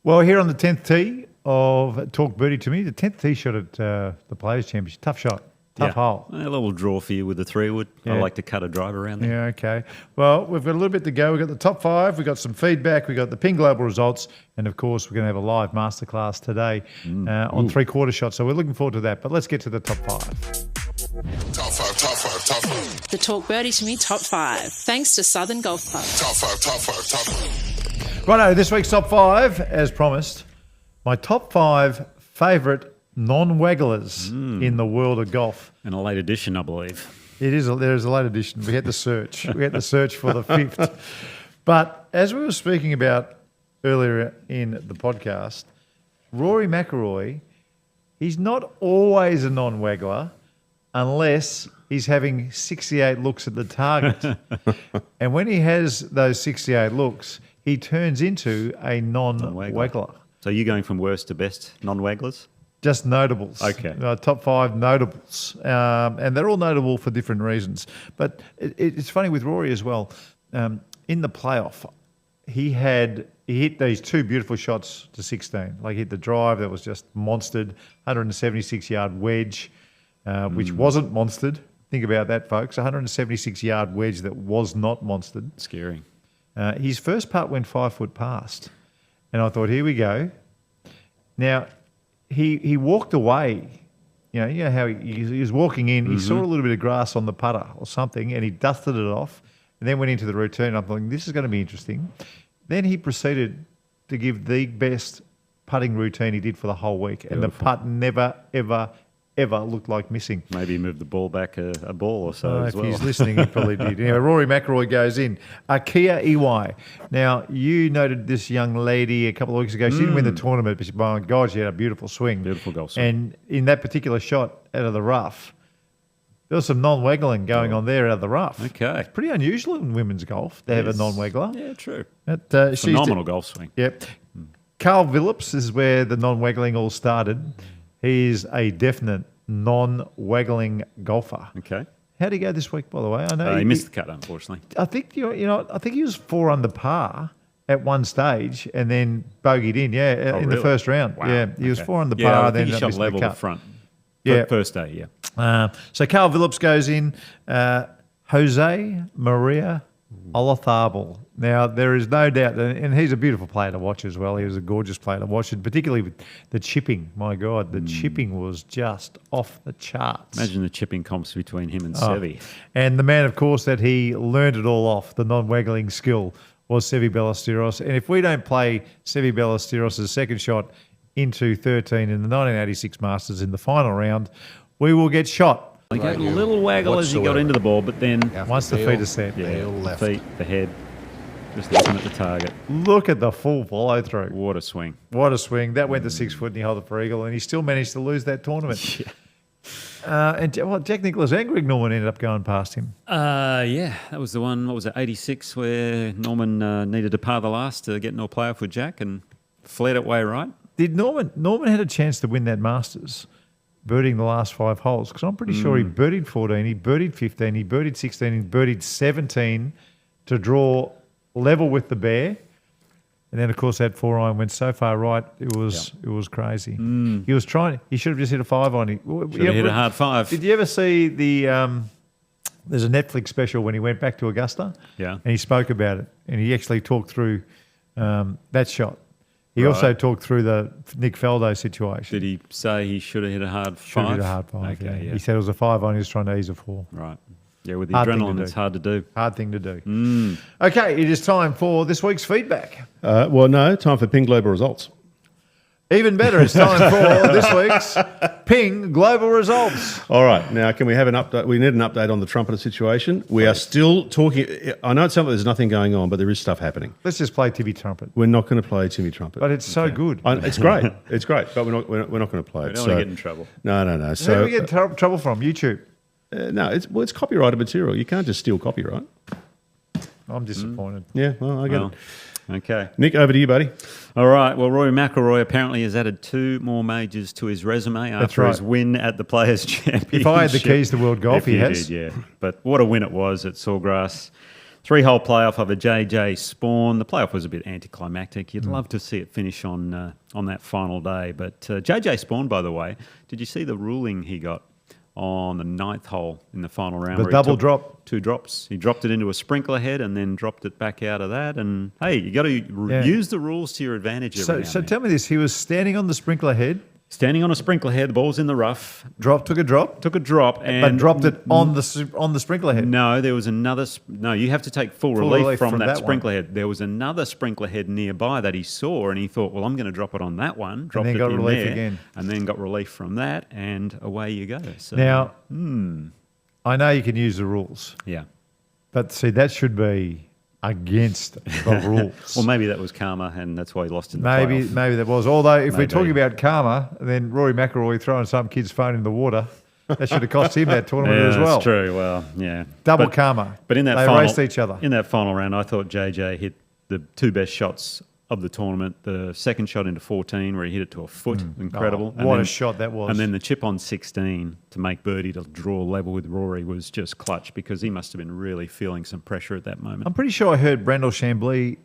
Speaker 3: Well, here on the 10th tee of Talk Birdie to Me, the 10th tee shot at the Players' Championship. Tough shot. Tough hole.
Speaker 4: A little draw for you with the 3-wood.
Speaker 3: Yeah.
Speaker 4: I like to cut a drive around there.
Speaker 3: Yeah, okay. Well, we've got a little bit to go. We've got the top 5. We've got some feedback. We've got the Ping Global results. And, of course, we're going to have a live masterclass today on three-quarter shots. So we're looking forward to that. But let's get to the top 5.
Speaker 9: Top 5, top 5, top 5.
Speaker 10: The Talk Birdie to Me top 5, thanks to Southern Golf Club.
Speaker 9: Top 5, top 5, top 5.
Speaker 3: Righto, this week's top 5, as promised, my top 5 favourite non-wagglers in the world of golf.
Speaker 4: And a late edition, I believe.
Speaker 3: There is a late edition. We had to search. We had to search for the 5th. But as we were speaking about earlier in the podcast, Rory McIlroy, he's not always a non-waggler unless he's having 68 looks at the target. And when he has those 68 looks, he turns into a non-waggler.
Speaker 4: So you're going from worst to best non-wagglers?
Speaker 3: Just notables.
Speaker 4: Okay.
Speaker 3: Top 5 notables. And they're all notable for different reasons. But it's funny with Rory as well. In the playoff, he hit these 2 beautiful shots to 16. Like he hit the drive that was just monstered, 176-yard wedge, which wasn't monstered. Think about that, folks. 176-yard wedge that was not monstered.
Speaker 4: Scary.
Speaker 3: His first putt went 5 foot past. And I thought, here we go. Now, he walked away. You know how he was walking in. He saw a little bit of grass on the putter or something, and he dusted it off, and then went into the routine. I'm thinking, this is going to be interesting. Then he proceeded to give the best putting routine he did for the whole week, and the putt never, ever looked like missing.
Speaker 4: Maybe he moved the ball back a ball or so as well.
Speaker 3: If he's listening, he probably did. Anyway, Rory McIlroy goes in. Kia Iwai. Now, you noted this young lady a couple of weeks ago. She didn't win the tournament, but my God, she had a beautiful swing.
Speaker 4: Beautiful golf swing.
Speaker 3: And in that particular shot out of the rough, there was some non-waggling going on there out of the rough.
Speaker 4: Okay.
Speaker 3: It's pretty unusual in women's golf to have a non-waggler.
Speaker 4: Yeah, true.
Speaker 3: But,
Speaker 4: phenomenal golf swing.
Speaker 3: Yep. Carl Phillips is where the non-waggling all started. He's a definite non-waggling golfer.
Speaker 4: Okay.
Speaker 3: How'd he go this week, by the way? I know
Speaker 4: he missed the cut, unfortunately.
Speaker 3: I think I think he was 4 under par at one stage, and then bogeyed in. In the first round.
Speaker 4: Wow.
Speaker 3: Yeah, he was 4 under
Speaker 4: Yeah,
Speaker 3: par.
Speaker 4: I think
Speaker 3: then
Speaker 4: he shot
Speaker 3: missed the
Speaker 4: level
Speaker 3: cut.
Speaker 4: the front.
Speaker 3: Yeah.
Speaker 4: First day. Yeah.
Speaker 3: So Carl Phillips goes in. Jose Maria Olazabal. Now, there is no doubt, and he's a beautiful player to watch as well. He was a gorgeous player to watch, and particularly with the chipping. My God, the chipping was just off the charts.
Speaker 4: Imagine the chipping comps between him and Seve.
Speaker 3: And the man, of course, that he learned it all off, the non-waggling skill, was Seve Ballesteros. And if we don't play Seve Ballesteros' second shot into 13 in the 1986 Masters in the final round, we will get shot.
Speaker 4: He gave a little waggle as he got into the ball, but then
Speaker 3: once the feet are set,
Speaker 4: the feet, the head, just looking at the target.
Speaker 3: Look at the full follow through.
Speaker 4: What a swing!
Speaker 3: What a swing! That went to 6 foot, and he held it for eagle, and he still managed to lose that tournament. And Jack Nicklaus and Greg Norman ended up going past him.
Speaker 4: Yeah, that was the one. What was it? 86, where Norman needed to par the last to get into a playoff with Jack and fled it way right.
Speaker 3: Did Norman had a chance to win that Masters, birding the last 5 holes? Because I'm pretty sure he birdied 14, he birdied 15, he birdied 16, he birdied 17 to draw level with the bear. And then, of course, that 4-iron went so far right, it was crazy. He was trying. He should have just hit a 5-iron.
Speaker 4: Should have hit a hard 5.
Speaker 3: Did you ever see the? There's a Netflix special when he went back to Augusta.
Speaker 4: Yeah.
Speaker 3: And he spoke about it, and he actually talked through that shot. He also talked through the Nick Faldo situation.
Speaker 4: Did he say he should have hit a hard 5?
Speaker 3: Should have hit a hard 5.
Speaker 4: Okay,
Speaker 3: He said it was a 5-iron. He was trying to ease a 4.
Speaker 4: Right. Yeah, with the
Speaker 3: Hard thing
Speaker 4: adrenaline,
Speaker 3: to
Speaker 4: it's
Speaker 3: do.
Speaker 4: hard to do.
Speaker 3: Hard thing to do. Okay, it is time for this week's feedback.
Speaker 7: Well, no, time for Ping Global results.
Speaker 3: Even better, it's time for this week's Ping Global Results.
Speaker 7: All right, now can we have an update? We need an update on the trumpeter situation. We are still talking. I know it sounds like there's nothing going on, but there is stuff happening.
Speaker 3: Let's just play Timmy Trumpet.
Speaker 7: We're not going to play Timmy Trumpet.
Speaker 3: But it's so good.
Speaker 7: It's great. It's great, but we're not going to play it.
Speaker 4: We don't want to get in trouble.
Speaker 7: No.
Speaker 3: Where
Speaker 7: So
Speaker 3: do we get trouble from? YouTube?
Speaker 7: no, it's copyrighted material. You can't just steal copyright.
Speaker 3: I'm disappointed.
Speaker 7: Yeah, well, I get it.
Speaker 4: Okay.
Speaker 7: Nick, over to you, buddy.
Speaker 4: All right. Well, Rory McIlroy apparently has added 2 more majors to his resume after his win at the Players' Championship.
Speaker 3: If I had the keys to world golf, he has.
Speaker 4: Did, yeah. But what a win it was at Sawgrass. 3-hole playoff over JJ Spawn. The playoff was a bit anticlimactic. You'd love to see it finish on that final day. But JJ Spawn, by the way, did you see the ruling he got on the 9th hole in the final round?
Speaker 3: The double drop.
Speaker 4: 2 drops. He dropped it into a sprinkler head and then dropped it back out of that. And, hey, you got to use the rules to your advantage every now and then.
Speaker 3: Tell me this. He was standing on the sprinkler head.
Speaker 4: Standing on a sprinkler head, the ball's in the rough.
Speaker 3: Took a drop.
Speaker 4: And
Speaker 3: dropped it on the sprinkler head.
Speaker 4: No, there was another. No, you have to take full relief from that sprinkler head. There was another sprinkler head nearby that he saw, and he thought, well, I'm going to drop it on that one. Dropped
Speaker 3: and then
Speaker 4: it
Speaker 3: got
Speaker 4: in
Speaker 3: relief
Speaker 4: there,
Speaker 3: again.
Speaker 4: And then got relief from that, and away you go. So,
Speaker 3: now, I know you can use the rules.
Speaker 4: Yeah.
Speaker 3: But see, that should be against the rules.
Speaker 4: Well, maybe that was karma, and that's why he lost in the
Speaker 3: Maybe that was. Although, if we're talking about karma, then Rory McIlroy throwing some kid's phone in the water, that should have cost him that tournament as well.
Speaker 4: That's true. Well, yeah.
Speaker 3: Double karma.
Speaker 4: But in that
Speaker 3: they raced each other.
Speaker 4: In that final round, I thought JJ hit the 2 best shots of the tournament. The second shot into 14 where he hit it to a foot. Incredible.
Speaker 3: Oh, a shot that was.
Speaker 4: And then the chip on 16 to make birdie to draw level with Rory was just clutch because he must have been really feeling some pressure at that moment.
Speaker 3: I'm pretty sure I heard Brandel Chamblee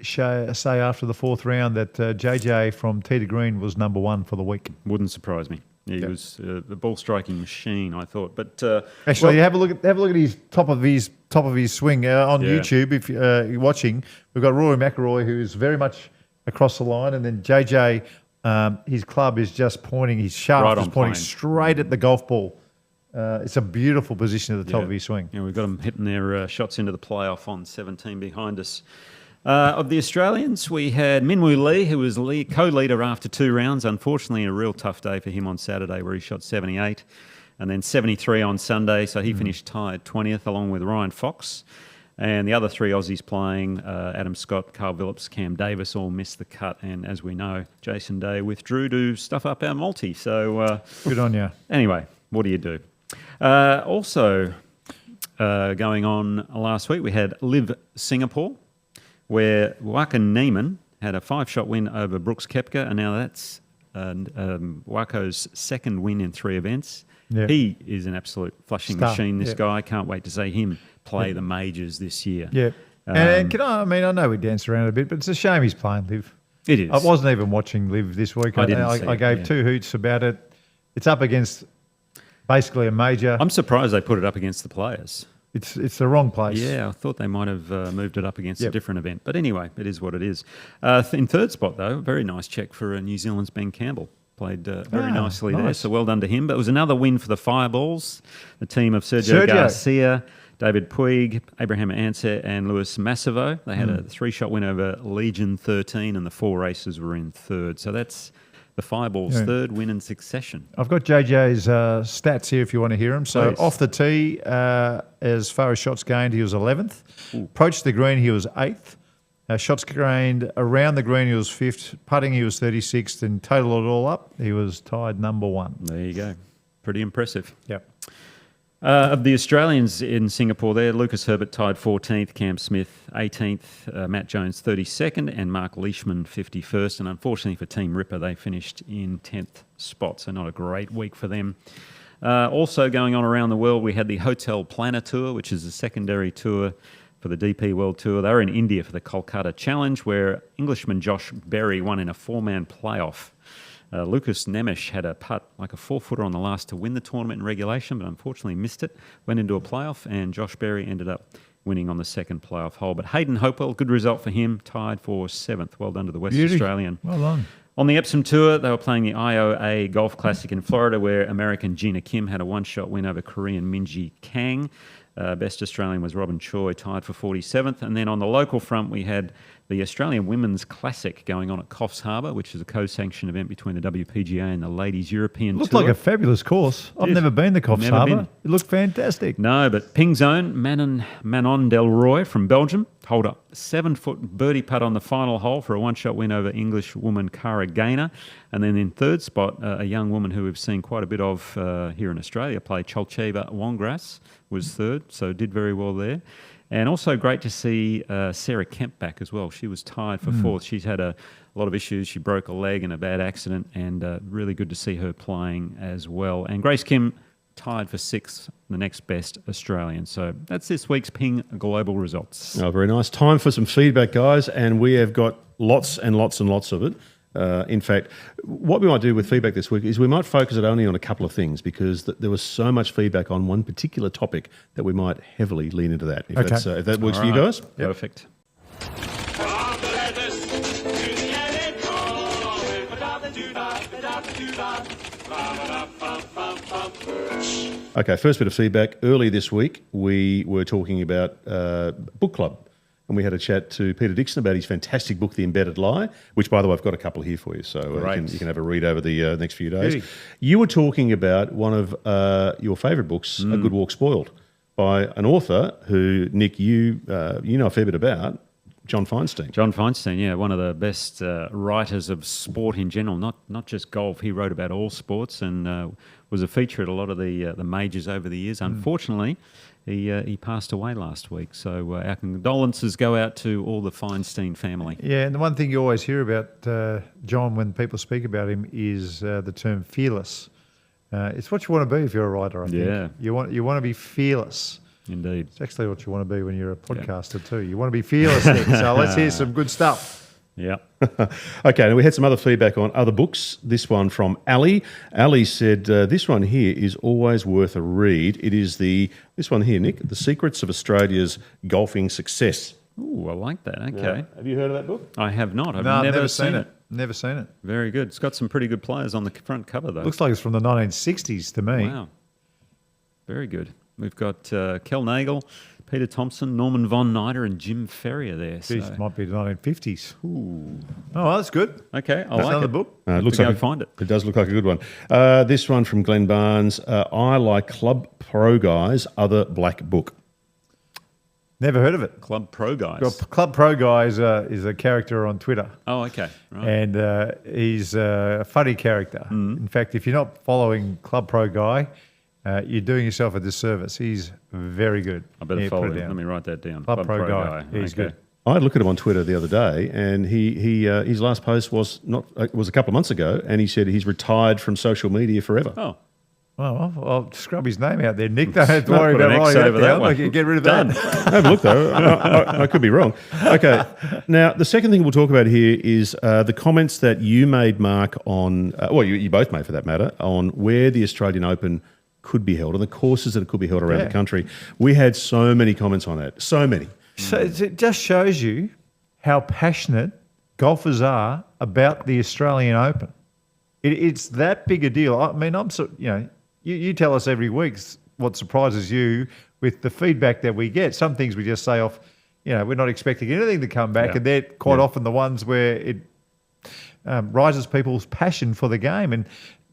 Speaker 3: say after the 4th round that JJ from tee to green was number 1 for the week.
Speaker 4: Wouldn't surprise me. He was a ball striking machine, I thought. But
Speaker 3: actually, have a look at his top of his swing on YouTube. If you're watching, we've got Rory McIlroy, who's very much across the line, and then JJ, his club is just pointing, his shaft is pointing straight at the golf ball. It's a beautiful position at the top of his swing.
Speaker 4: Yeah, we've got them hitting their shots into the playoff on 17 behind us. Of the Australians, we had Minwoo Lee, who was co-leader after 2 rounds. Unfortunately, a real tough day for him on Saturday where he shot 78 and then 73 on Sunday, so he finished tied 20th along with Ryan Fox. And the other 3 Aussies playing, Adam Scott, Carl Phillips, Cam Davis, all missed the cut. And as we know, Jason Day withdrew to stuff up our multi. So
Speaker 3: good on you.
Speaker 4: Anyway, what do you do? Also going on last week, we had Live Singapore, where Wakan Neiman had a 5-shot win over Brooks Koepka. And now that's Wako's 2nd win in 3 events. Yep. He is an absolute flushing machine, this guy. Can't wait to see him play the majors this year.
Speaker 3: Yeah. And I know we danced around a bit, but it's a shame he's playing Live.
Speaker 4: It is.
Speaker 3: I wasn't even watching Live this week. I gave 2 hoots about it. It's up against basically a major.
Speaker 4: I'm surprised they put it up against the Players.
Speaker 3: It's the wrong place.
Speaker 4: Yeah, I thought they might have moved it up against a different event. But anyway, it is what it is. In 3rd spot, though, very nice check for New Zealand's Ben Campbell. Played very nicely there, so well done to him. But it was another win for the Fireballs, the team of Sergio Garcia, David Puig, Abraham Ansett and Luis Massivo. They had a 3-shot win over Legion 13 and the 4 races were in 3rd. So that's the Fireballs' 3rd win in succession.
Speaker 3: I've got JJ's stats here if you want to hear them. So
Speaker 4: Please.
Speaker 3: Off the tee, as far as shots gained, he was 11th. Approached the green, he was 8th. Shots gained around the green, he was 5th. Putting, he was 36th. And total it all up, he was tied number 1.
Speaker 4: There you go. Pretty impressive.
Speaker 3: Yep.
Speaker 4: Of the Australians in Singapore there, Lucas Herbert tied 14th, Cam Smith 18th, Matt Jones 32nd and Mark Leishman 51st. And unfortunately for Team Ripper, they finished in 10th spot, so not a great week for them. Also going on around the world, we had the Hotel Planner Tour, which is a secondary tour for the DP World Tour. They were in India for the Kolkata Challenge, where Englishman Josh Berry won in a 4-man playoff. Lucas Nemeth had a putt, like a 4-footer on the last to win the tournament in regulation, but unfortunately missed it, went into a playoff, and Josh Berry ended up winning on the 2nd playoff hole. But Hayden Hopewell, good result for him, tied for 7th. Well done to the West Australian.
Speaker 3: Well done.
Speaker 4: On the Epsom Tour, they were playing the IOA Golf Classic in Florida, where American Gina Kim had a 1-shot win over Korean Minji Kang. Best Australian was Robin Choi, tied for 47th. And then on the local front, we had the Australian Women's Classic going on at Coffs Harbour, which is a co-sanctioned event between the WPGA and the Ladies European Tour.
Speaker 3: Looked like a fabulous course. I've never been to Coffs Harbour. It looked fantastic.
Speaker 4: No, but Ping's own Manon Delroy from Belgium hold up. 7-foot birdie putt on the final hole for a one-shot win over English woman Cara Gaynor. And then in third spot, a young woman who we've seen quite a bit of here in Australia play, Cholcheva Wongras, was third, so did very well there. And also great to see Sarah Kemp back as well. She was tied for fourth. She's had a lot of issues. She broke a leg in a bad accident, and really good to see her playing as well. And Grace Kim tied for sixth, the next best Australian. So that's this week's Ping Global results.
Speaker 7: Oh, very nice. Time for some feedback, guys, and we have got lots and lots and lots of it. In fact, what we might do with feedback this week is we might focus it only on a couple of things, because there was so much feedback on one particular topic that we might heavily lean into that. If that works for you guys.
Speaker 4: Yep. Perfect.
Speaker 7: Okay, first bit of feedback. Early this week, we were talking about book club, and we had a chat to Peter Dixon about his fantastic book, The Embedded Lie, which, by the way, I've got a couple here for you, so you can have a read over the next few days.
Speaker 3: Really?
Speaker 7: You were talking about one of your favourite books, A Good Walk Spoiled, by an author who, Nick, you know a fair bit about, John Feinstein.
Speaker 4: John Feinstein, yeah, one of the best writers of sport in general, not just golf. He wrote about all sports and was a feature at a lot of the majors over the years. Unfortunately, he passed away last week. So our condolences go out to all the Feinstein family.
Speaker 3: Yeah, and the one thing you always hear about John when people speak about him is the term fearless. It's what you want to be if you're a writer, I think.
Speaker 4: Yeah.
Speaker 3: You want to be fearless.
Speaker 4: Indeed.
Speaker 3: It's actually what you want to be when you're a podcaster too. You want to be fearless then. So let's hear some good stuff.
Speaker 4: Yeah.
Speaker 7: Okay, and we had some other feedback on other books. This one from Ali. Ali said, this one here is always worth a read. It is this one here, Nick, The Secrets of Australia's Golfing Success.
Speaker 4: Ooh, I like that. Okay.
Speaker 7: Yeah. Have you heard of that book?
Speaker 4: I have not. I've
Speaker 3: never seen it. Never seen it.
Speaker 4: Very good. It's got some pretty good players on the front cover, though.
Speaker 3: Looks like it's from the 1960s to me.
Speaker 4: Wow. Very good. We've got Kel Nagel, Peter Thompson, Norman Von Nider, and Jim Ferrier there.
Speaker 3: Geez, it might be the 1950s.
Speaker 4: Ooh.
Speaker 3: Oh, well, that's good.
Speaker 4: Okay, I
Speaker 3: That's
Speaker 4: like
Speaker 3: another
Speaker 4: it.
Speaker 3: book.
Speaker 7: It looks like
Speaker 4: find it.
Speaker 7: It does look like a good one. This one from Glenn Barnes. I like Club Pro Guys' other black book.
Speaker 3: Never heard of it.
Speaker 4: Club Pro Guys.
Speaker 3: Well, Club Pro Guy is a character on Twitter.
Speaker 4: Oh, okay. Right.
Speaker 3: And he's a funny character. In fact, if you're not following Club Pro Guy, you're doing yourself a disservice. He's very good.
Speaker 4: I better follow him. Let me write that down.
Speaker 3: Club Pro Guy. He's good.
Speaker 7: I had a look at him on Twitter the other day, and his last post was a couple of months ago, and he said he's retired from social media forever.
Speaker 4: Oh.
Speaker 3: Well, I'll scrub his name out there, Nick. Don't have to worry about writing that down. Like, get rid of that.
Speaker 7: Have a look, though. I could be wrong. Okay. Now, the second thing we'll talk about here is the comments that you made, Mark, on you both made for that matter, on where the Australian Open could be held and the courses that it could be held around the country. We had so many comments on that. So many.
Speaker 3: So it just shows you how passionate golfers are about the Australian Open. It's that big a deal. I mean, you tell us every week what surprises you with the feedback that we get. Some things we just say off, we're not expecting anything to come back, and they're quite often the ones where it rises people's passion for the game. And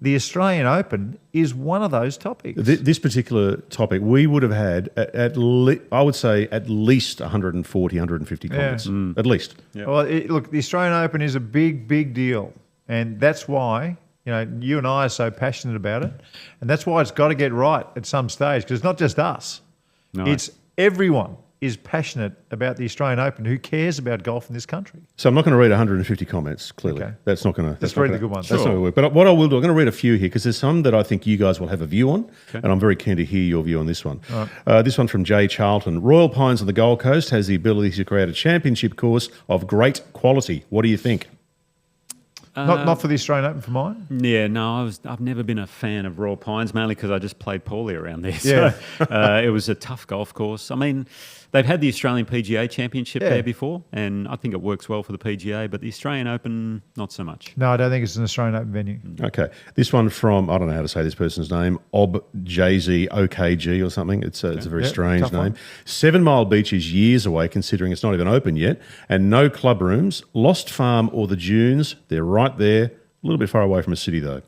Speaker 3: the Australian Open is one of those topics.
Speaker 7: This particular topic, we would have had, at least 140, 150 comments. At least.
Speaker 3: Yeah. Well, look, the Australian Open is a big, big deal. And that's why, you and I are so passionate about it. And that's why it's got to get right at some stage, because it's not just us. No. It's everyone is passionate about the Australian Open who cares about golf in this country.
Speaker 7: So I'm not going to read 150 comments, clearly. Okay. That's not going to...
Speaker 3: Let's read the good ones.
Speaker 7: That's not going to work. But what I will do, I'm going to read a few here because there's some that I think you guys will have a view on, and I'm very keen to hear your view on this one. Right. This one from Jay Charlton. Royal Pines on the Gold Coast has the ability to create a championship course of great quality. What do you think?
Speaker 3: Not for the Australian Open for mine?
Speaker 4: Yeah, no, I've never been a fan of Royal Pines, mainly because I just played poorly around there. So it was a tough golf course. I mean, they've had the Australian PGA Championship there before, and I think it works well for the PGA, but the Australian Open, not so much.
Speaker 3: No, I don't think it's an Australian Open venue.
Speaker 7: Okay. This one from, I don't know how to say this person's name, ObJZ OKG or something. It's a very strange name. One. 7 Mile Beach is years away, considering it's not even open yet, and no club rooms. Lost Farm or the Dunes, they're right there. A little bit far away from a city, though.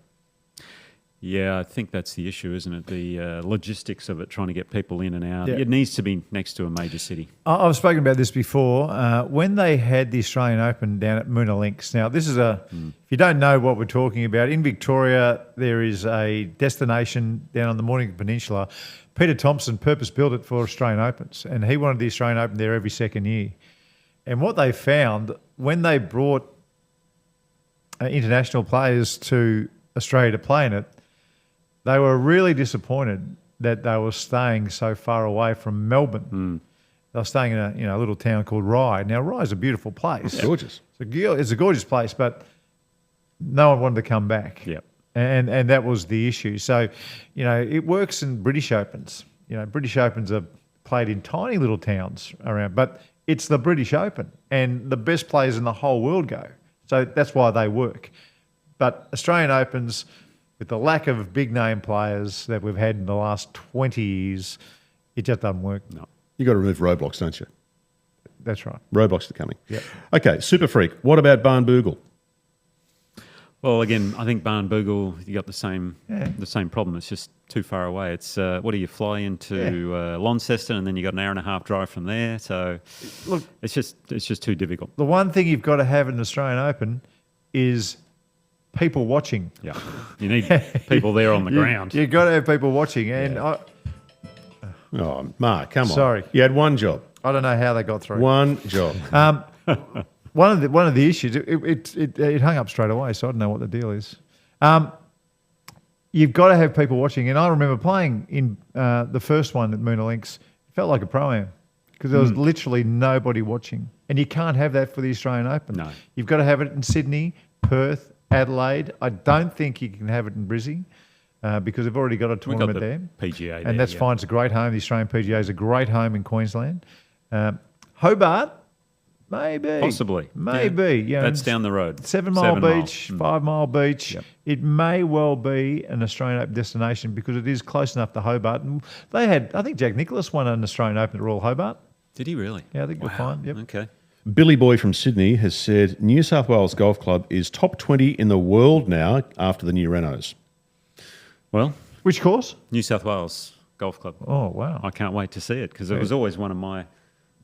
Speaker 4: Yeah, I think that's the issue, isn't it? The logistics of it, trying to get people in and out.
Speaker 3: Yeah.
Speaker 4: It needs to be next to a major city.
Speaker 3: I've spoken about this before. When they had the Australian Open down at Moona Links. Now, this is if you don't know what we're talking about, in Victoria, there is a destination down on the Mornington Peninsula. Peter Thompson purpose-built it for Australian Opens, and he wanted the Australian Open there every second year. And what they found, when they brought international players to Australia to play in it, they were really disappointed that they were staying so far away from Melbourne. They were staying in a little town called Rye. Now, Rye is a beautiful place.
Speaker 7: It's gorgeous.
Speaker 3: It's a gorgeous place, but no one wanted to come back.
Speaker 4: Yep.
Speaker 3: And that was the issue. So, it works in British Opens. British Opens are played in tiny little towns around, but it's the British Open, and the best players in the whole world go. So that's why they work. But Australian Opens, with the lack of big-name players that we've had in the last 20 years, it just doesn't work.
Speaker 7: No. You've got to remove roadblocks, don't you?
Speaker 3: That's right.
Speaker 7: Roadblocks are coming.
Speaker 3: Yep.
Speaker 7: Okay, Super Freak. What about Barnbougle?
Speaker 4: Well, again, I think Barnbougle, you got the same problem. It's just too far away. It's what do you fly into Launceston, and then you got an hour and a half drive from there. So,
Speaker 3: look,
Speaker 4: it's just too difficult.
Speaker 3: The one thing you've got to have in an Australian Open is people watching.
Speaker 4: Yeah, you need people there on the ground.
Speaker 3: You've got to have people watching, and
Speaker 7: Oh, Mark, come on.
Speaker 3: Sorry.
Speaker 7: You had one job.
Speaker 3: I don't know how they got through.
Speaker 7: One job.
Speaker 3: One of the issues, it hung up straight away, so I don't know what the deal is. You've got to have people watching, and I remember playing in the first one at Moona Links. It felt like a pro-am because there was literally nobody watching, and you can't have that for the Australian Open.
Speaker 4: No.
Speaker 3: You've got to have it in Sydney, Perth, Adelaide. I don't think you can have it in Brisbane because they've already got a tournament there.
Speaker 4: PGA
Speaker 3: and that's fine. It's a great home. The Australian PGA is a great home in Queensland. Hobart, maybe.
Speaker 4: Possibly.
Speaker 3: Maybe.
Speaker 4: Yeah. That's down the road.
Speaker 3: 7 Mile Beach, 5 Mile Beach. Yep. It may well be an Australian Open destination because it is close enough to Hobart. And they had, I think Jack Nicklaus won an Australian Open at Royal Hobart.
Speaker 4: Did he really?
Speaker 3: Yeah, I think we're fine. Yep.
Speaker 4: Okay.
Speaker 7: Billy Boy from Sydney has said New South Wales Golf Club is top 20 in the world now after the new renos.
Speaker 4: Well,
Speaker 3: which course?
Speaker 4: New South Wales Golf Club.
Speaker 3: Oh, wow.
Speaker 4: I can't wait to see it because it was always one of my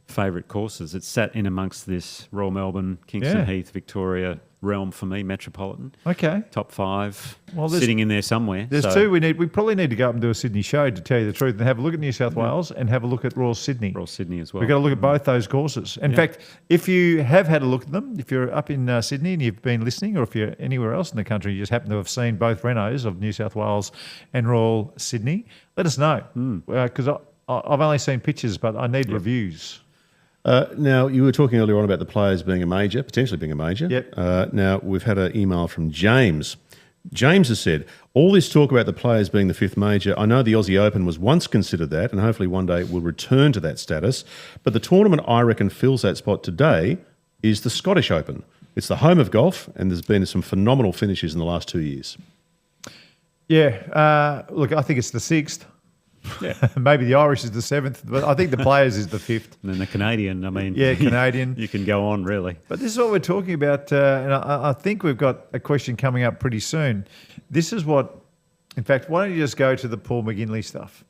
Speaker 4: favourite courses. It sat in amongst this Royal Melbourne, Kingston Heath, Victoria realm for me, Metropolitan.
Speaker 3: Okay.
Speaker 4: Top 5,
Speaker 3: well,
Speaker 4: sitting in there somewhere.
Speaker 3: There's two we probably need to go up and do a Sydney show, to tell you the truth, and have a look at New South Wales and have a look at Royal Sydney.
Speaker 4: Royal Sydney as well.
Speaker 3: We've got to look at both those courses. In fact, if you have had a look at them, if you're up in Sydney and you've been listening, or if you're anywhere else in the country, you just happen to have seen both renos of New South Wales and Royal Sydney, let us know. Because I've only seen pictures, but I need reviews.
Speaker 7: Now, you were talking earlier on about the players being a major, potentially being a major.
Speaker 3: Yep.
Speaker 7: Now, we've had an email from James. James has said, all this talk about the players being the 5th major, I know the Aussie Open was once considered that, and hopefully one day it will return to that status. But the tournament I reckon fills that spot today is the Scottish Open. It's the home of golf, and there's been some phenomenal finishes in the last 2 years.
Speaker 3: Yeah. Look, I think it's the 6th. Yeah. Maybe the Irish is the 7th, but I think the Players is the 5th.
Speaker 4: And then the Canadian, I mean.
Speaker 3: Yeah, Canadian.
Speaker 4: You can go on, really.
Speaker 3: But this is what we're talking about, and I think we've got a question coming up pretty soon. This is what, in fact, why don't you just go to the Paul McGinley stuff,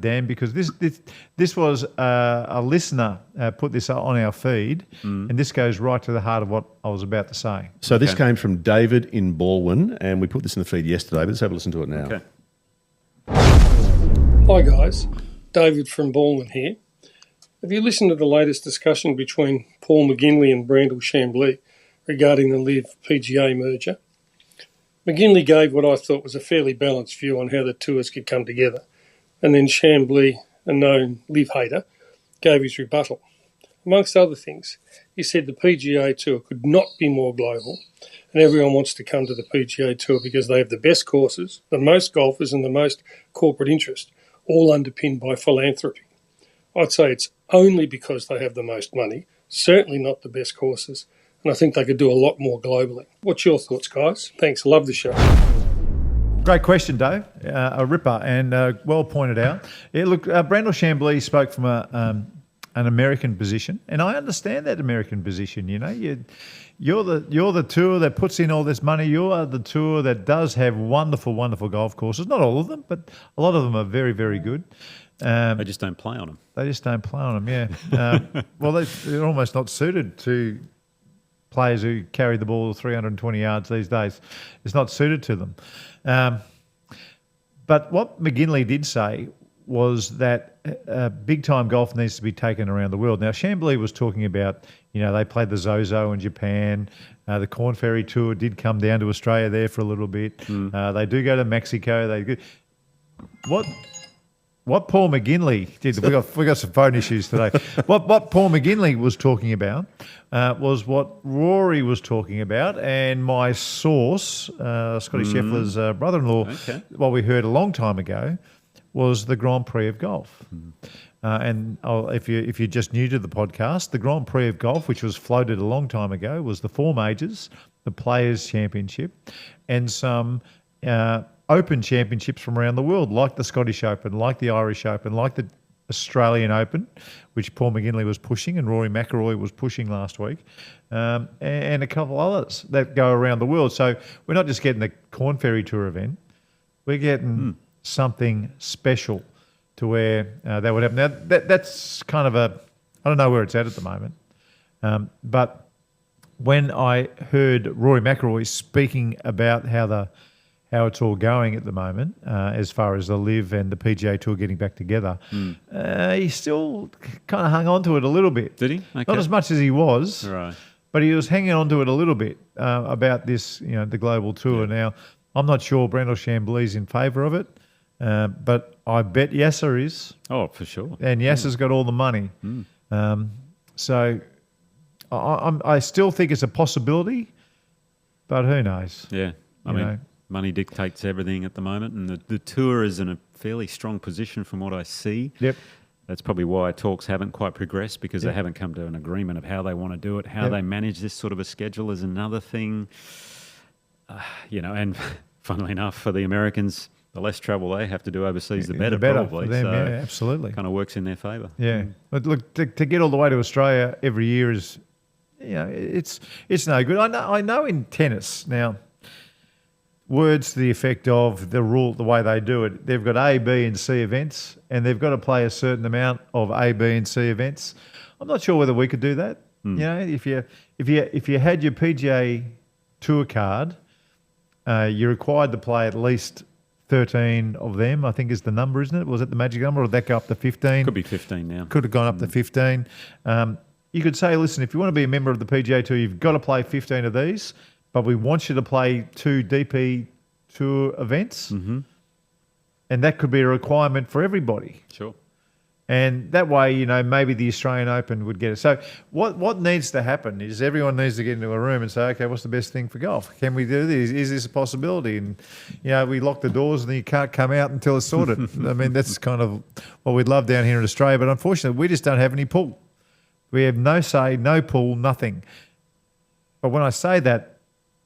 Speaker 3: Dan, because this was a listener put this on our feed, and this goes right to the heart of what I was about to say.
Speaker 7: So this came from David in Balwyn, and we put this in the feed yesterday, but let's have a listen to it now.
Speaker 4: Okay.
Speaker 11: Hi guys, David from Balwyn here. Have you listened to the latest discussion between Paul McGinley and Brandel Chamblee regarding the LIV PGA merger? McGinley gave what I thought was a fairly balanced view on how the tours could come together, and then Chamblee, a known LIV hater, gave his rebuttal. Amongst other things, he said the PGA Tour could not be more global, and everyone wants to come to the PGA Tour because they have the best courses, the most golfers and the most corporate interest, all underpinned by philanthropy. I'd say it's only because they have the most money, certainly not the best courses, and I think they could do a lot more globally. What's your thoughts, guys? Thanks, love the show.
Speaker 3: Great question, Dave. A ripper, and well pointed out. Yeah, look, Brandel Chamblee spoke from an American position, and I understand that American position. You know, You're the tour that puts in all this money. You are the tour that does have wonderful, wonderful golf courses. Not all of them, but a lot of them are very, very good.
Speaker 4: They just don't play on them.
Speaker 3: They just don't play on them, yeah. Well, they're almost not suited to players who carry the ball 320 yards these days. It's not suited to them. But what McGinley did say was that big-time golf needs to be taken around the world. Now, Chamblee was talking about, they played the Zozo in Japan. The Corn Ferry Tour did come down to Australia there for a little bit. They do go to Mexico. What Paul McGinley did, we got some phone issues today. What Paul McGinley was talking about was what Rory was talking about, and my source, Scotty Scheffler's brother-in-law, what we heard a long time ago, was the Grand Prix of Golf. And if you're just new to the podcast, the Grand Prix of Golf, which was floated a long time ago, was the 4 majors, the Players' Championship, and some Open championships from around the world, like the Scottish Open, like the Irish Open, like the Australian Open, which Paul McGinley was pushing and Rory McIlroy was pushing last week, and a couple others that go around the world. So we're not just getting the Corn Ferry Tour event, we're getting something special to where that would happen. Now, that's kind of I don't know where it's at the moment, but when I heard Rory McIlroy speaking about how it's all going at the moment, as far as the LIV and the PGA Tour getting back together, he still kind of hung on to it a little bit.
Speaker 4: Did he? Okay.
Speaker 3: Not as much as he was,
Speaker 4: right,
Speaker 3: but he was hanging on to it a little bit about this, the global tour. Yeah. Now, I'm not sure Brandel Chamblee's in favour of it, but I bet Yasser is.
Speaker 4: Oh, for sure.
Speaker 3: And Yasser's got all the money. So I still think it's a possibility, but who knows?
Speaker 4: Yeah, I mean, money dictates everything at the moment, and the tour is in a fairly strong position from what I see.
Speaker 3: Yep.
Speaker 4: That's probably why talks haven't quite progressed, because they haven't come to an agreement of how they want to do it. How they manage this sort of a schedule is another thing. And funnily enough, for the Americans, the less travel they have to do overseas, the better probably.
Speaker 3: For them,
Speaker 4: so
Speaker 3: yeah, absolutely.
Speaker 4: Kind of works in their favour.
Speaker 3: Yeah. But look, to get all the way to Australia every year is, it's no good. I know in tennis now, words to the effect of the rule, the way they do it, they've got A, B and C events, and they've got to play a certain amount of A, B and C events. I'm not sure whether we could do that. If you had your PGA Tour card, you're required to play at least 13 of them, I think is the number, isn't it? Was it the magic number, or did that go up to 15?
Speaker 4: Could be 15 now.
Speaker 3: Could have gone up to 15. You could say, listen, if you want to be a member of the PGA Tour, you've got to play 15 of these, but we want you to play 2 DP Tour events, and that could be a requirement for everybody.
Speaker 4: Sure.
Speaker 3: And that way, maybe the Australian Open would get it. So what needs to happen is everyone needs to get into a room and say, okay, what's the best thing for golf? Can we do this? Is this a possibility? And, we lock the doors and then you can't come out until it's sorted. I mean, that's kind of what we'd love down here in Australia. But unfortunately, we just don't have any pull. We have no say, no pull, nothing. But when I say that,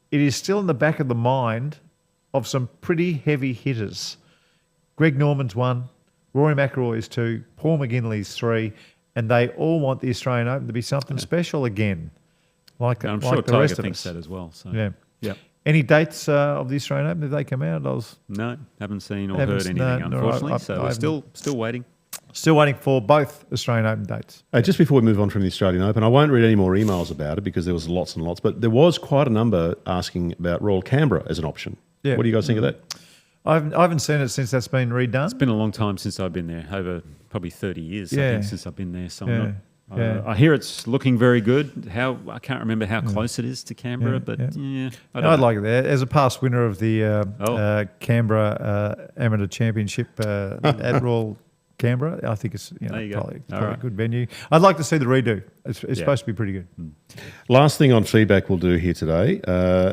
Speaker 3: it is still in the back of the mind of some pretty heavy hitters. Greg Norman's 1. Rory McIlroy's 2, Paul McGinley's 3, and they all want the Australian Open to be something special again, like
Speaker 4: I'm
Speaker 3: like
Speaker 4: sure
Speaker 3: the
Speaker 4: Tiger
Speaker 3: rest of
Speaker 4: thinks
Speaker 3: us.
Speaker 4: that as well. So.
Speaker 3: Yeah. Any dates of the Australian Open? Have they come out?
Speaker 4: No, haven't seen or heard anything, unfortunately. So we're still waiting.
Speaker 3: Still waiting for both Australian Open dates.
Speaker 7: Just before we move on from the Australian Open, I won't read any more emails about it because there was lots and lots, but there was quite a number asking about Royal Canberra as an option. Yeah. What do you guys think of that?
Speaker 3: I haven't seen it since that's been redone.
Speaker 4: It's been a long time since I've been there, over probably 30 years, I think, since I've been there. So I hear it's looking very good. I can't remember how close it is to Canberra, but
Speaker 3: I'd like it there. As a past winner of the Canberra Amateur Championship at Royal Canberra, I think it's probably a good venue. I'd like to see the redo. It's supposed to be pretty good.
Speaker 7: Last thing on feedback we'll do here today.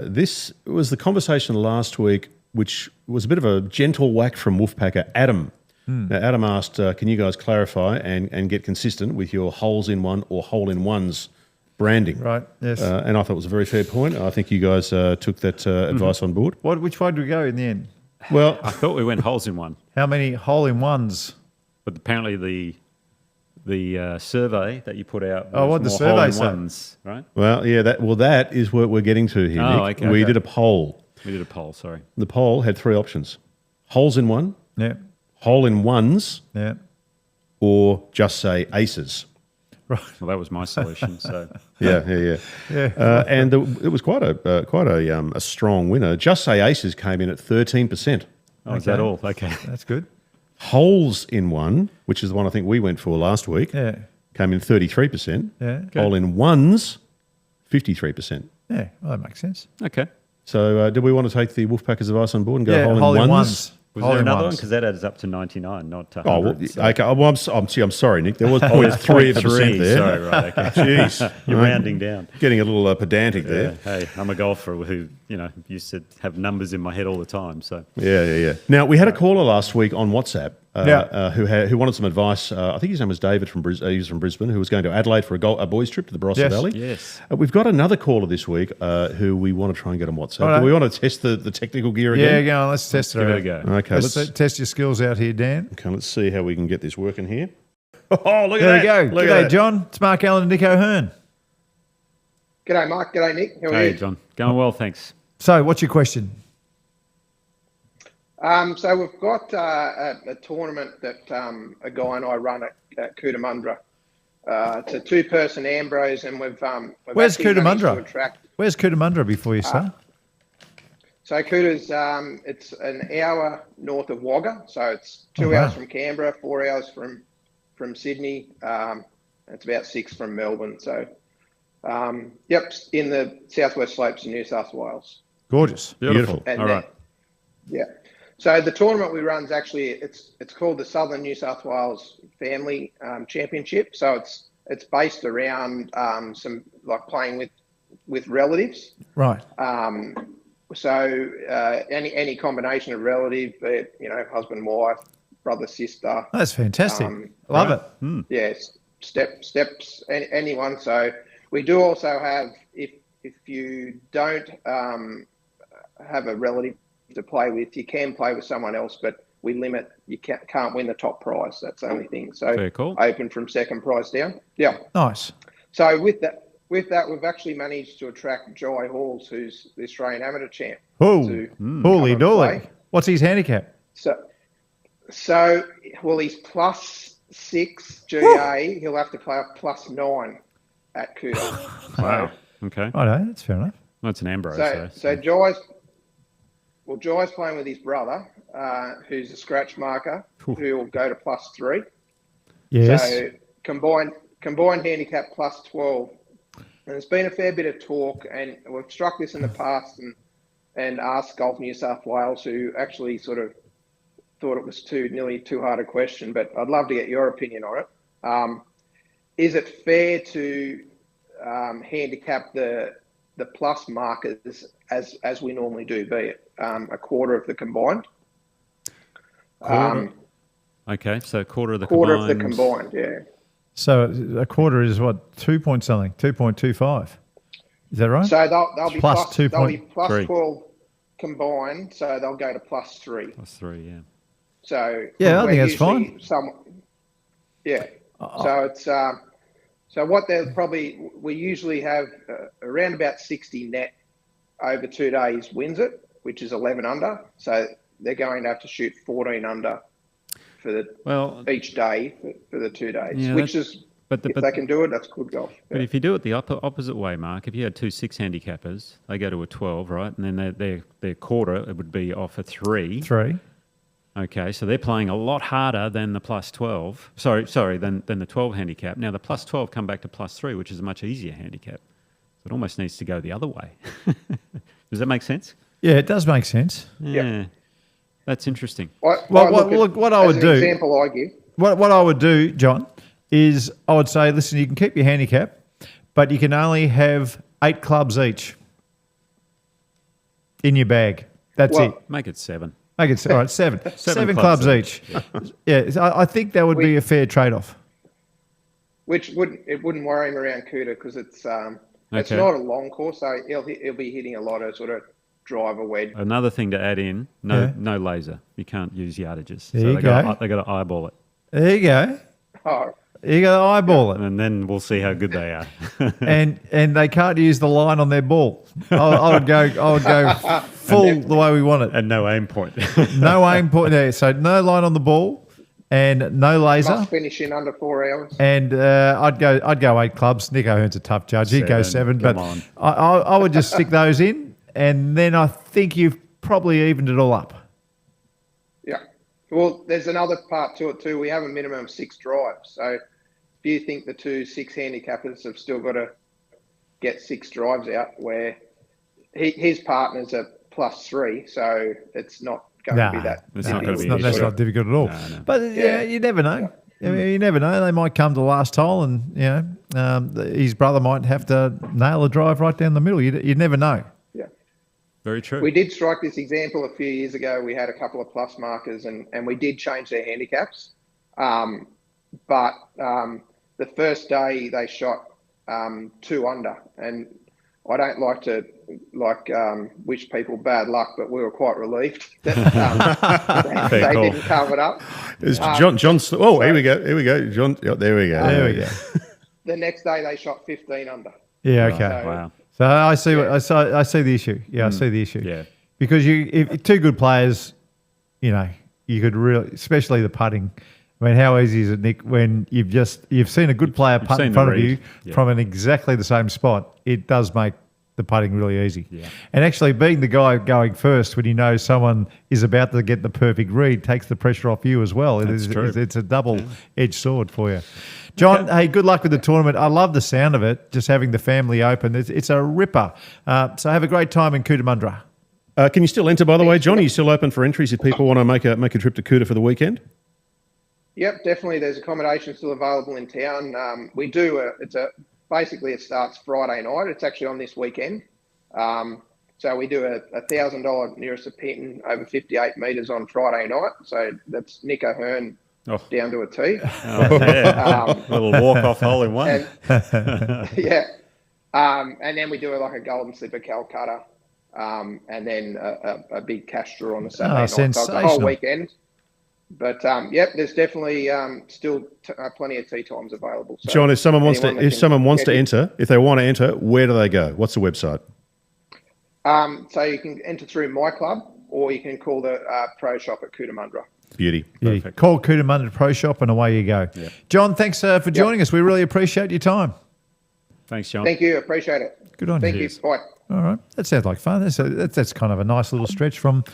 Speaker 7: This was the conversation last week, which was a bit of a gentle whack from Wolfpacker Adam. Now, Adam asked, can you guys clarify and get consistent with your holes-in-one or hole-in-ones branding?
Speaker 3: Right, yes.
Speaker 7: And I thought it was a very fair point. I think you guys took that advice on board.
Speaker 3: Which way did we go in the end?
Speaker 7: Well,
Speaker 4: I thought we went holes-in-one.
Speaker 3: How many hole-in-ones?
Speaker 4: But apparently the survey that you put out.
Speaker 3: Oh, what the survey say?
Speaker 4: Ones, right?
Speaker 7: Well, yeah, that is what we're getting to here, Nick.
Speaker 4: Okay,
Speaker 7: we did a poll.
Speaker 4: We did a poll, sorry.
Speaker 7: The poll had 3 options. Holes in one,
Speaker 3: Yeah.
Speaker 7: hole in ones,
Speaker 3: Yeah.
Speaker 7: or just say aces.
Speaker 3: Right.
Speaker 4: Well, that was my solution. So
Speaker 7: Yeah. And it was quite a strong winner. Just say aces came in at 13%.
Speaker 4: oh, is that all? Okay.
Speaker 3: That's good.
Speaker 7: Holes in one, which is the one I think we went for last week,
Speaker 3: Yeah.
Speaker 7: came in 33%.
Speaker 3: Yeah.
Speaker 7: Hole in ones, 53%.
Speaker 3: Yeah. Well, that makes sense.
Speaker 4: Okay.
Speaker 7: So do we want to take the Wolfpackers advice on board and go
Speaker 3: Yeah.
Speaker 7: hole in ones?
Speaker 3: ones.
Speaker 4: Was
Speaker 3: Hole
Speaker 4: there
Speaker 3: in
Speaker 4: another one?
Speaker 3: ones.
Speaker 4: Because that adds up to 99, not
Speaker 7: Oh, well,
Speaker 4: 100. so-
Speaker 7: okay. Well, I'm sorry, Nick. There was 0.3% there.
Speaker 4: Sorry, right. Okay.
Speaker 7: Jeez.
Speaker 4: You're rounding down.
Speaker 7: Getting a little pedantic
Speaker 4: Yeah.
Speaker 7: there.
Speaker 4: Hey, I'm a golfer who, used to have numbers in my head all the time. So
Speaker 7: Yeah. Now, we had a caller last week on WhatsApp
Speaker 3: Yeah.
Speaker 7: who wanted some advice. I think his name was David from Brisbane. He was from Brisbane, who was going to Adelaide for a boys' trip to the Barossa
Speaker 3: Yes.
Speaker 7: Valley.
Speaker 4: Yes.
Speaker 7: We've got another caller this week who we want to try and get on WhatsApp.
Speaker 3: All right.
Speaker 7: Do we want to test the technical gear
Speaker 3: Yeah,
Speaker 7: again?
Speaker 3: go on. Let's test
Speaker 4: give
Speaker 3: it
Speaker 4: it a
Speaker 3: out.
Speaker 4: go.
Speaker 7: Okay,
Speaker 3: Let's test your skills out here, Dan.
Speaker 7: let's see how we can get this working here. Oh, look
Speaker 3: There
Speaker 7: at
Speaker 3: we
Speaker 7: that.
Speaker 3: go.
Speaker 7: Look at
Speaker 3: G'day,
Speaker 7: that.
Speaker 3: John. It's Mark Allen and Nick O'Hearn.
Speaker 5: G'day, Mark. G'day, Nick. How are
Speaker 4: Hey,
Speaker 5: you?
Speaker 4: John. Going well, thanks.
Speaker 3: So, what's your question?
Speaker 5: So we've got a tournament that a guy and I run at Cootamundra. It's a 2-person Ambrose, and we've
Speaker 3: Where's
Speaker 5: actually managed
Speaker 3: Cootamundra?
Speaker 5: to attract.
Speaker 3: Where's Cootamundra before you start?
Speaker 5: So Coota's it's an hour north of Wagga, so it's 2
Speaker 3: wow.
Speaker 5: hours from Canberra, 4 hours from Sydney. It's about 6 from Melbourne. So, yep, in the southwest slopes of New South Wales.
Speaker 3: Gorgeous.
Speaker 4: Beautiful.
Speaker 5: And
Speaker 4: All right.
Speaker 5: Yeah. So the tournament we run is actually it's called the Southern New South Wales Family Championship. So it's based around some like playing with relatives.
Speaker 3: Right.
Speaker 5: So any combination of relative, be it, husband, wife, brother, sister.
Speaker 3: That's fantastic. Love it.
Speaker 5: Yes, steps, anyone. So we do also have if you don't have a relative to play with, you can play with someone else, but we limit. You can't win the top prize. That's the only thing. So
Speaker 4: Very cool.
Speaker 5: Open from second prize down. Yeah.
Speaker 3: Nice.
Speaker 5: So with that, we've actually managed to attract Jai Halls, who's the Australian amateur champ.
Speaker 3: Oh,
Speaker 5: to
Speaker 3: holy
Speaker 5: come and
Speaker 3: dolly.
Speaker 5: play.
Speaker 3: What's his handicap?
Speaker 5: So well, he's +6 GA. He'll have to play a +9 at Kuta.
Speaker 4: Wow. Okay.
Speaker 3: Righto, that's fair enough.
Speaker 4: Well, it's an Ambrose.
Speaker 5: So Jai's playing with his brother, who's a scratch marker, who will go to +3.
Speaker 3: Yes.
Speaker 5: So combined handicap +12. And there's been a fair bit of talk, and we've struck this in the past and asked Golf New South Wales, who actually sort of thought it was nearly too hard a question, but I'd love to get your opinion on it. Is it fair to handicap the plus markers as we normally do, be it a quarter of the combined?
Speaker 4: Okay, so a quarter of the
Speaker 5: quarter
Speaker 4: combined.
Speaker 5: of the combined, yeah.
Speaker 3: So a quarter is what, 2 point something, 2.25. Is that right?
Speaker 5: So they'll be
Speaker 3: Plus
Speaker 5: they'll be
Speaker 3: 2.3.
Speaker 5: 12 combined, so they'll go to +3.
Speaker 4: +3, yeah.
Speaker 5: So
Speaker 3: Yeah, I
Speaker 5: we're
Speaker 3: think that's
Speaker 5: usually
Speaker 3: fine.
Speaker 5: Yeah. So it's so what they're probably we usually have around about 60 net over 2 days wins it, which is 11 under. So they're going to have to shoot 14 under for each day for the 2 days,
Speaker 4: Yeah,
Speaker 5: which is if they can do it, that's good golf.
Speaker 4: But if you do it the opposite way, Mark, if you had 2 6 handicappers, they go to a 12, right? And then their quarter, it would be off a 3.
Speaker 3: 3.
Speaker 4: Okay, so they're playing a lot harder than the +12. Sorry, than the 12 handicap. Now the +12 come back to +3, which is a much easier handicap. So it almost needs to go the other way. Does that make sense?
Speaker 3: Yeah, it does make sense.
Speaker 4: Yeah, that's interesting.
Speaker 3: What I would do.
Speaker 5: Example I give.
Speaker 3: What I would do, John, is I would say, listen, you can keep your handicap, but you can only have 8 clubs each in your bag. That's it.
Speaker 4: Make it 7.
Speaker 3: Make it all right, 7. 7 clubs each.
Speaker 4: Yeah.
Speaker 3: I think that would be a fair trade-off.
Speaker 5: Which wouldn't worry him around Kuta because it's not a long course, so he'll be hitting a lot of sort of driver wedge.
Speaker 4: Another thing to add in: no laser. You can't use yardages.
Speaker 3: There you go.
Speaker 4: They got to eyeball it.
Speaker 3: There you go.
Speaker 5: Oh,
Speaker 3: You got to eyeball it.
Speaker 4: And then we'll see how good they are.
Speaker 3: and they can't use the line on their ball. I would go full the way we want it.
Speaker 4: And no aim point.
Speaker 3: No aim point there. So no line on the ball and no laser.
Speaker 5: Must finish in under 4 hours.
Speaker 3: And I'd go 8 clubs. Nick O'Hearn's a tough judge. He'd go 7. But I would just stick those in, and then I think you've probably evened it all up.
Speaker 5: Yeah. Well, there's another part to it too. We have a minimum of 6 drives. So if you think the 2 6 handicappers have still got to get 6 drives out, where his partner's a +3, so it's not going to be that.
Speaker 3: That's not difficult at all.
Speaker 4: No.
Speaker 3: But you never know. I mean, you never know. They might come to the last hole, and his brother might have to nail a drive right down the middle. You never know.
Speaker 5: Yeah,
Speaker 4: very true.
Speaker 5: We did strike this example a few years ago. We had a couple of plus markers, and we did change their handicaps. But the first day they shot 2 under, and I don't like to wish people bad luck, but we were quite relieved that they didn't cover it up.
Speaker 7: John. Oh, here we go. John. Oh, there we go.
Speaker 3: There we go.
Speaker 5: The next day they shot 15 under.
Speaker 3: Yeah. Okay.
Speaker 4: Wow.
Speaker 3: So I see I see the issue. Yeah, I see the issue.
Speaker 4: Yeah.
Speaker 3: Because if 2 good players, you could really, especially the putting. I mean, how easy is it, Nick, when you've seen a good player putt in front of you from an exactly the same spot? It does make the putting really easy. Yeah. And actually being the guy going first when you know someone is about to get the perfect read takes the pressure off you as well. It's a double-edged sword for you. John, hey, good luck with the tournament. I love the sound of it, just having the family open. It's a ripper. So have a great time in Cootamundra.
Speaker 7: Can you still enter, by the way, John? Are you still open for entries if people want to make a trip to Cooter for the weekend?
Speaker 5: Yep, definitely. There's accommodation still available in town. We do. Basically it starts Friday night. It's actually on this weekend. So we do a $1,000 nearest a pin over 58 metres on Friday night. So that's Nick O'Hearn down to a tee.
Speaker 4: A little walk-off hole in one.
Speaker 5: And then we do a golden slipper Calcutta, and then a big cash draw on the Saturday night. So it's the whole weekend. But there's definitely still plenty of tee times available. So
Speaker 7: John, if someone wants to enter, where do they go? What's the website?
Speaker 5: So you can enter through my club, or you can call the pro shop at Cootamundra.
Speaker 7: Beauty.
Speaker 3: Perfect. Call Cootamundra Pro Shop and away you go. Yep. John, thanks for joining us. We really appreciate your time.
Speaker 4: Thanks, John.
Speaker 5: Thank you. Appreciate it.
Speaker 3: Good on you.
Speaker 5: Thank you. Bye.
Speaker 3: All right. That sounds like fun. That's kind of a nice little stretch from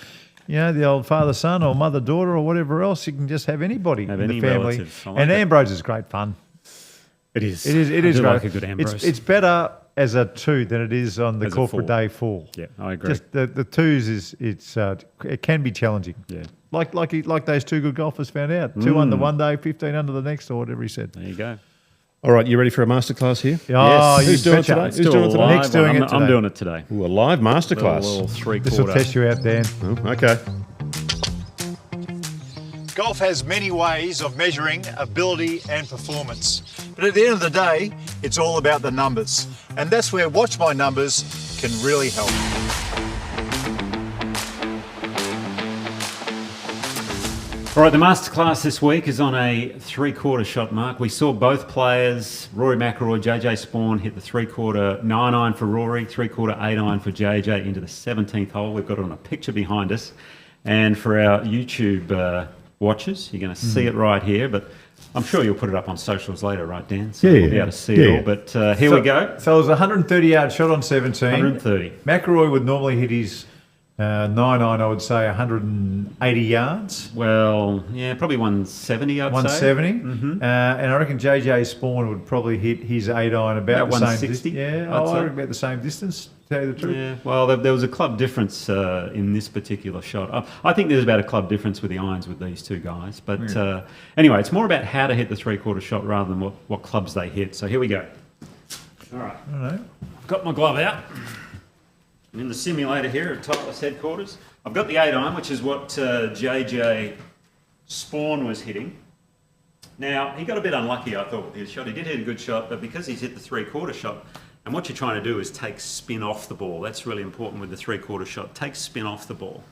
Speaker 3: the old father-son or mother-daughter or whatever else. You can just have anybody in the family. And Ambrose is great fun.
Speaker 4: It is.
Speaker 3: It is great.
Speaker 4: Like a good Ambrose.
Speaker 3: It's better as a 2 than it is on the corporate day 4.
Speaker 4: Yeah, I agree.
Speaker 3: Just the 2s it can be challenging. Yeah. Like those 2 good golfers found out. 2 under one day, 15 under the next, or whatever he said.
Speaker 4: There you go.
Speaker 7: All right, you ready for a masterclass here?
Speaker 3: Oh,
Speaker 7: yes. Who's doing it today?
Speaker 3: Nick's doing it today.
Speaker 4: I'm doing it today.
Speaker 7: Ooh, a live masterclass.
Speaker 4: Little 3/4.
Speaker 3: This will test you out, Dan.
Speaker 7: Oh, okay.
Speaker 12: Golf has many ways of measuring ability and performance. But at the end of the day, it's all about the numbers. And that's where Watch My Numbers can really help.
Speaker 4: All right, the masterclass this week is on a 3/4 shot mark. We saw both players, Rory McIlroy, JJ Spawn, hit the 3/4 9-iron for Rory, 3/4 8-iron for JJ into the 17th hole. We've got it on a picture behind us. And for our YouTube watchers, you're going to see it right here, but I'm sure you'll put it up on socials later, right, Dan? So we'll be able to see it all. But here we go.
Speaker 3: So it was a 130-yard shot on 17.
Speaker 4: 130.
Speaker 3: McIlroy would normally hit his 9-iron, I would say 180 yards.
Speaker 4: Well, yeah, probably 170, I'd
Speaker 3: 170.
Speaker 4: say. 170.
Speaker 3: And I reckon JJ Spawn would probably hit his 8-iron about the
Speaker 4: 160,
Speaker 3: same distance. Yeah, I reckon about the same distance, to tell you the truth.
Speaker 4: Yeah, well, there was a club difference in this particular shot. I think there's about a club difference with the irons with these 2 guys. But anyway, it's more about how to hit the 3/4 shot rather than what clubs they hit. So here we go. All right. I've got my glove out. I'm in the simulator here at Titleist headquarters. I've got the 8-iron, which is what JJ Spawn was hitting. Now, he got a bit unlucky, I thought, with his shot. He did hit a good shot, but because he's hit the 3/4 shot, and what you're trying to do is take spin off the ball. That's really important with the 3/4 shot. Take spin off the ball.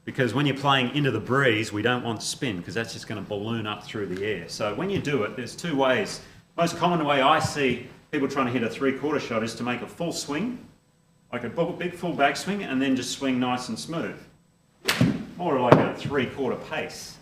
Speaker 4: because when you're playing into the breeze, we don't want spin because that's just going to balloon up through the air. So when you do it, there's two ways. Most common way I see people trying to hit a three-quarter shot is to make a full swing, like a big full backswing, and then just swing nice and smooth. More like a three-quarter pace.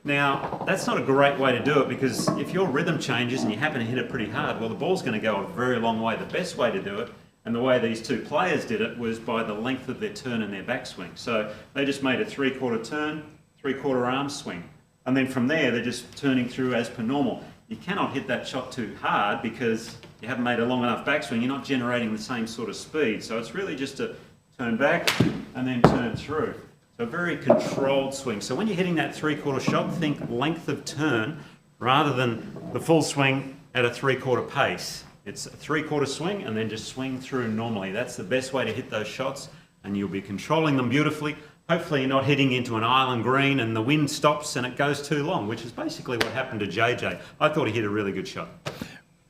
Speaker 4: Now, that's not a great way to do it because if your rhythm changes and you happen to hit it pretty hard, well, the ball's going to go a very long way. The best way to do it, and the way these two players did it, was by the length of their turn and their backswing. So they just made a three-quarter turn, three-quarter arm swing. And then from there, they're just turning through as per normal. You cannot hit that shot too hard because you haven't made a long enough backswing. You're not generating the same sort of speed. So it's really just a turn back and then turn through. So a very controlled swing. So when you're hitting that three-quarter shot, think length of turn rather than the full swing at a three-quarter pace. It's a three-quarter swing and then just swing through normally. That's the best way to hit those shots, and you'll be controlling them beautifully. Hopefully you're not hitting into an island green and the wind stops and it goes too long, which is basically what happened to JJ. I thought he hit a really good shot.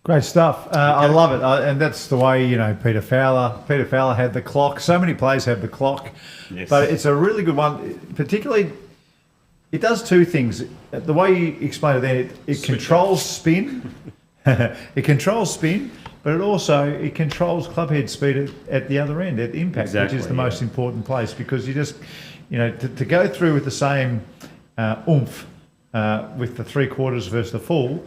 Speaker 3: Great stuff. I love it. And that's the way, Peter Fowler had the clock. So many players have the clock.
Speaker 4: Yes.
Speaker 3: But it's a really good one. Particularly, it does two things. The way you explained it then, it controls spin. It controls spin, but it controls clubhead speed at the other end, at impact,
Speaker 4: exactly,
Speaker 3: which is the most important place, because you just, to go through with the same oomph with the three-quarters versus the full,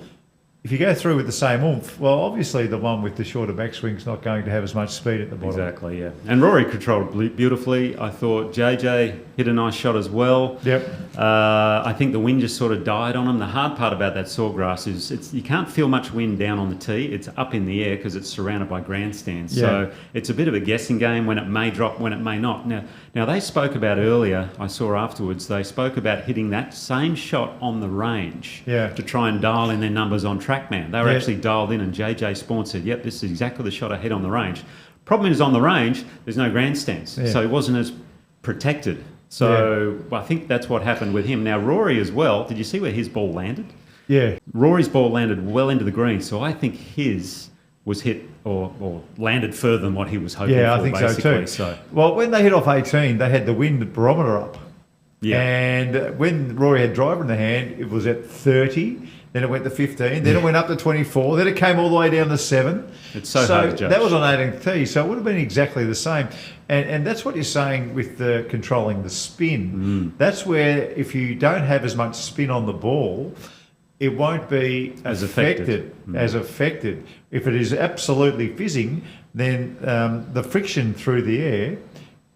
Speaker 3: if you go through with the same oomph, well, obviously the one with the shorter backswing is not going to have as much speed at the bottom.
Speaker 4: Exactly, yeah. And Rory controlled it beautifully. I thought JJ hit a nice shot as well.
Speaker 3: Yep.
Speaker 4: I think the wind just sort of died on him. The hard part about that sawgrass is you can't feel much wind down on the tee. It's up in the air because it's surrounded by grandstands.
Speaker 3: Yeah.
Speaker 4: So it's a bit of a guessing game when it may drop, when it may not. Now they spoke about earlier, I saw afterwards, they spoke about hitting that same shot on the range to try and dial in their numbers on TrackMan. They were actually dialed in, and JJ Spawn said, yep, this is exactly the shot I hit on the range. Problem is, on the range, there's no grandstands, so he wasn't as protected. So I think that's what happened with him. Now, Rory as well, did you see where his ball landed?
Speaker 3: Yeah.
Speaker 4: Rory's ball landed well into the green, so I think his was hit or landed further than what he was hoping for,
Speaker 3: I think
Speaker 4: basically.
Speaker 3: so too. Well, when they hit off 18, they had the wind barometer up.
Speaker 4: Yeah.
Speaker 3: And when Rory had driver in the hand, it was at 30, then it went to 15, then it went up to 24, then it came all the way down to 7.
Speaker 4: It's so hard to judge.
Speaker 3: That was on 18th tee, so it would have been exactly the same. And that's what you're saying with the controlling the spin. That's where if you don't have as much spin on the ball, it won't be as affected. If it is absolutely fizzing, then the friction through the air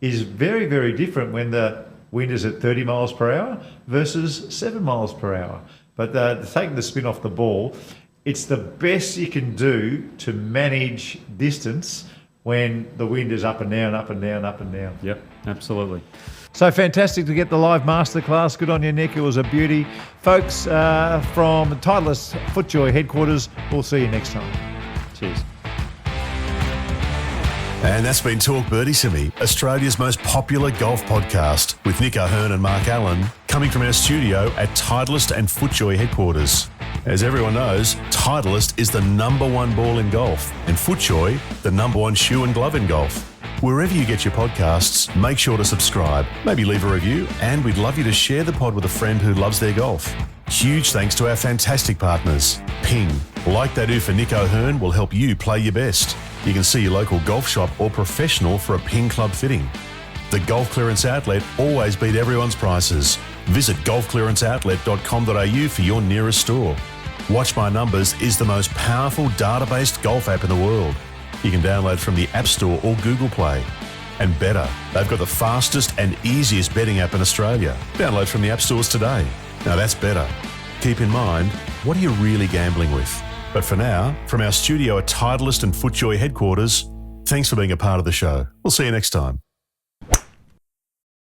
Speaker 3: is very, very different when the wind is at 30 miles per hour versus 7 miles per hour. But taking the spin off the ball, it's the best you can do to manage distance when the wind is up and down, up and down, up and down.
Speaker 4: Yep, absolutely.
Speaker 3: So fantastic to get the live masterclass. Good on you, Nick. It was a beauty. Folks, from Titleist FootJoy headquarters, we'll see you next time.
Speaker 4: Cheers.
Speaker 2: And that's been Talk Birdie to Me, Australia's most popular golf podcast, with Nick O'Hearn and Mark Allen, coming from our studio at Titleist and FootJoy headquarters. As everyone knows, Titleist is the #1 ball in golf, and FootJoy, the #1 shoe and glove in golf. Wherever you get your podcasts, make sure to subscribe, maybe leave a review, and we'd love you to share the pod with a friend who loves their golf. Huge thanks to our fantastic partners. Ping, like they do for Nick O'Hearn, will help you play your best. You can see your local golf shop or professional for a Ping club fitting. The Golf Clearance Outlet always beat everyone's prices. Visit golfclearanceoutlet.com.au for your nearest store. Watch My Numbers is the most powerful data-based golf app in the world. You can download from the App Store or Google Play. And better, they've got the fastest and easiest betting app in Australia. Download from the App Stores today. Now that's better. Keep in mind, what are you really gambling with? But for now, from our studio at Titleist and FootJoy headquarters, thanks for being a part of the show. We'll see you next time.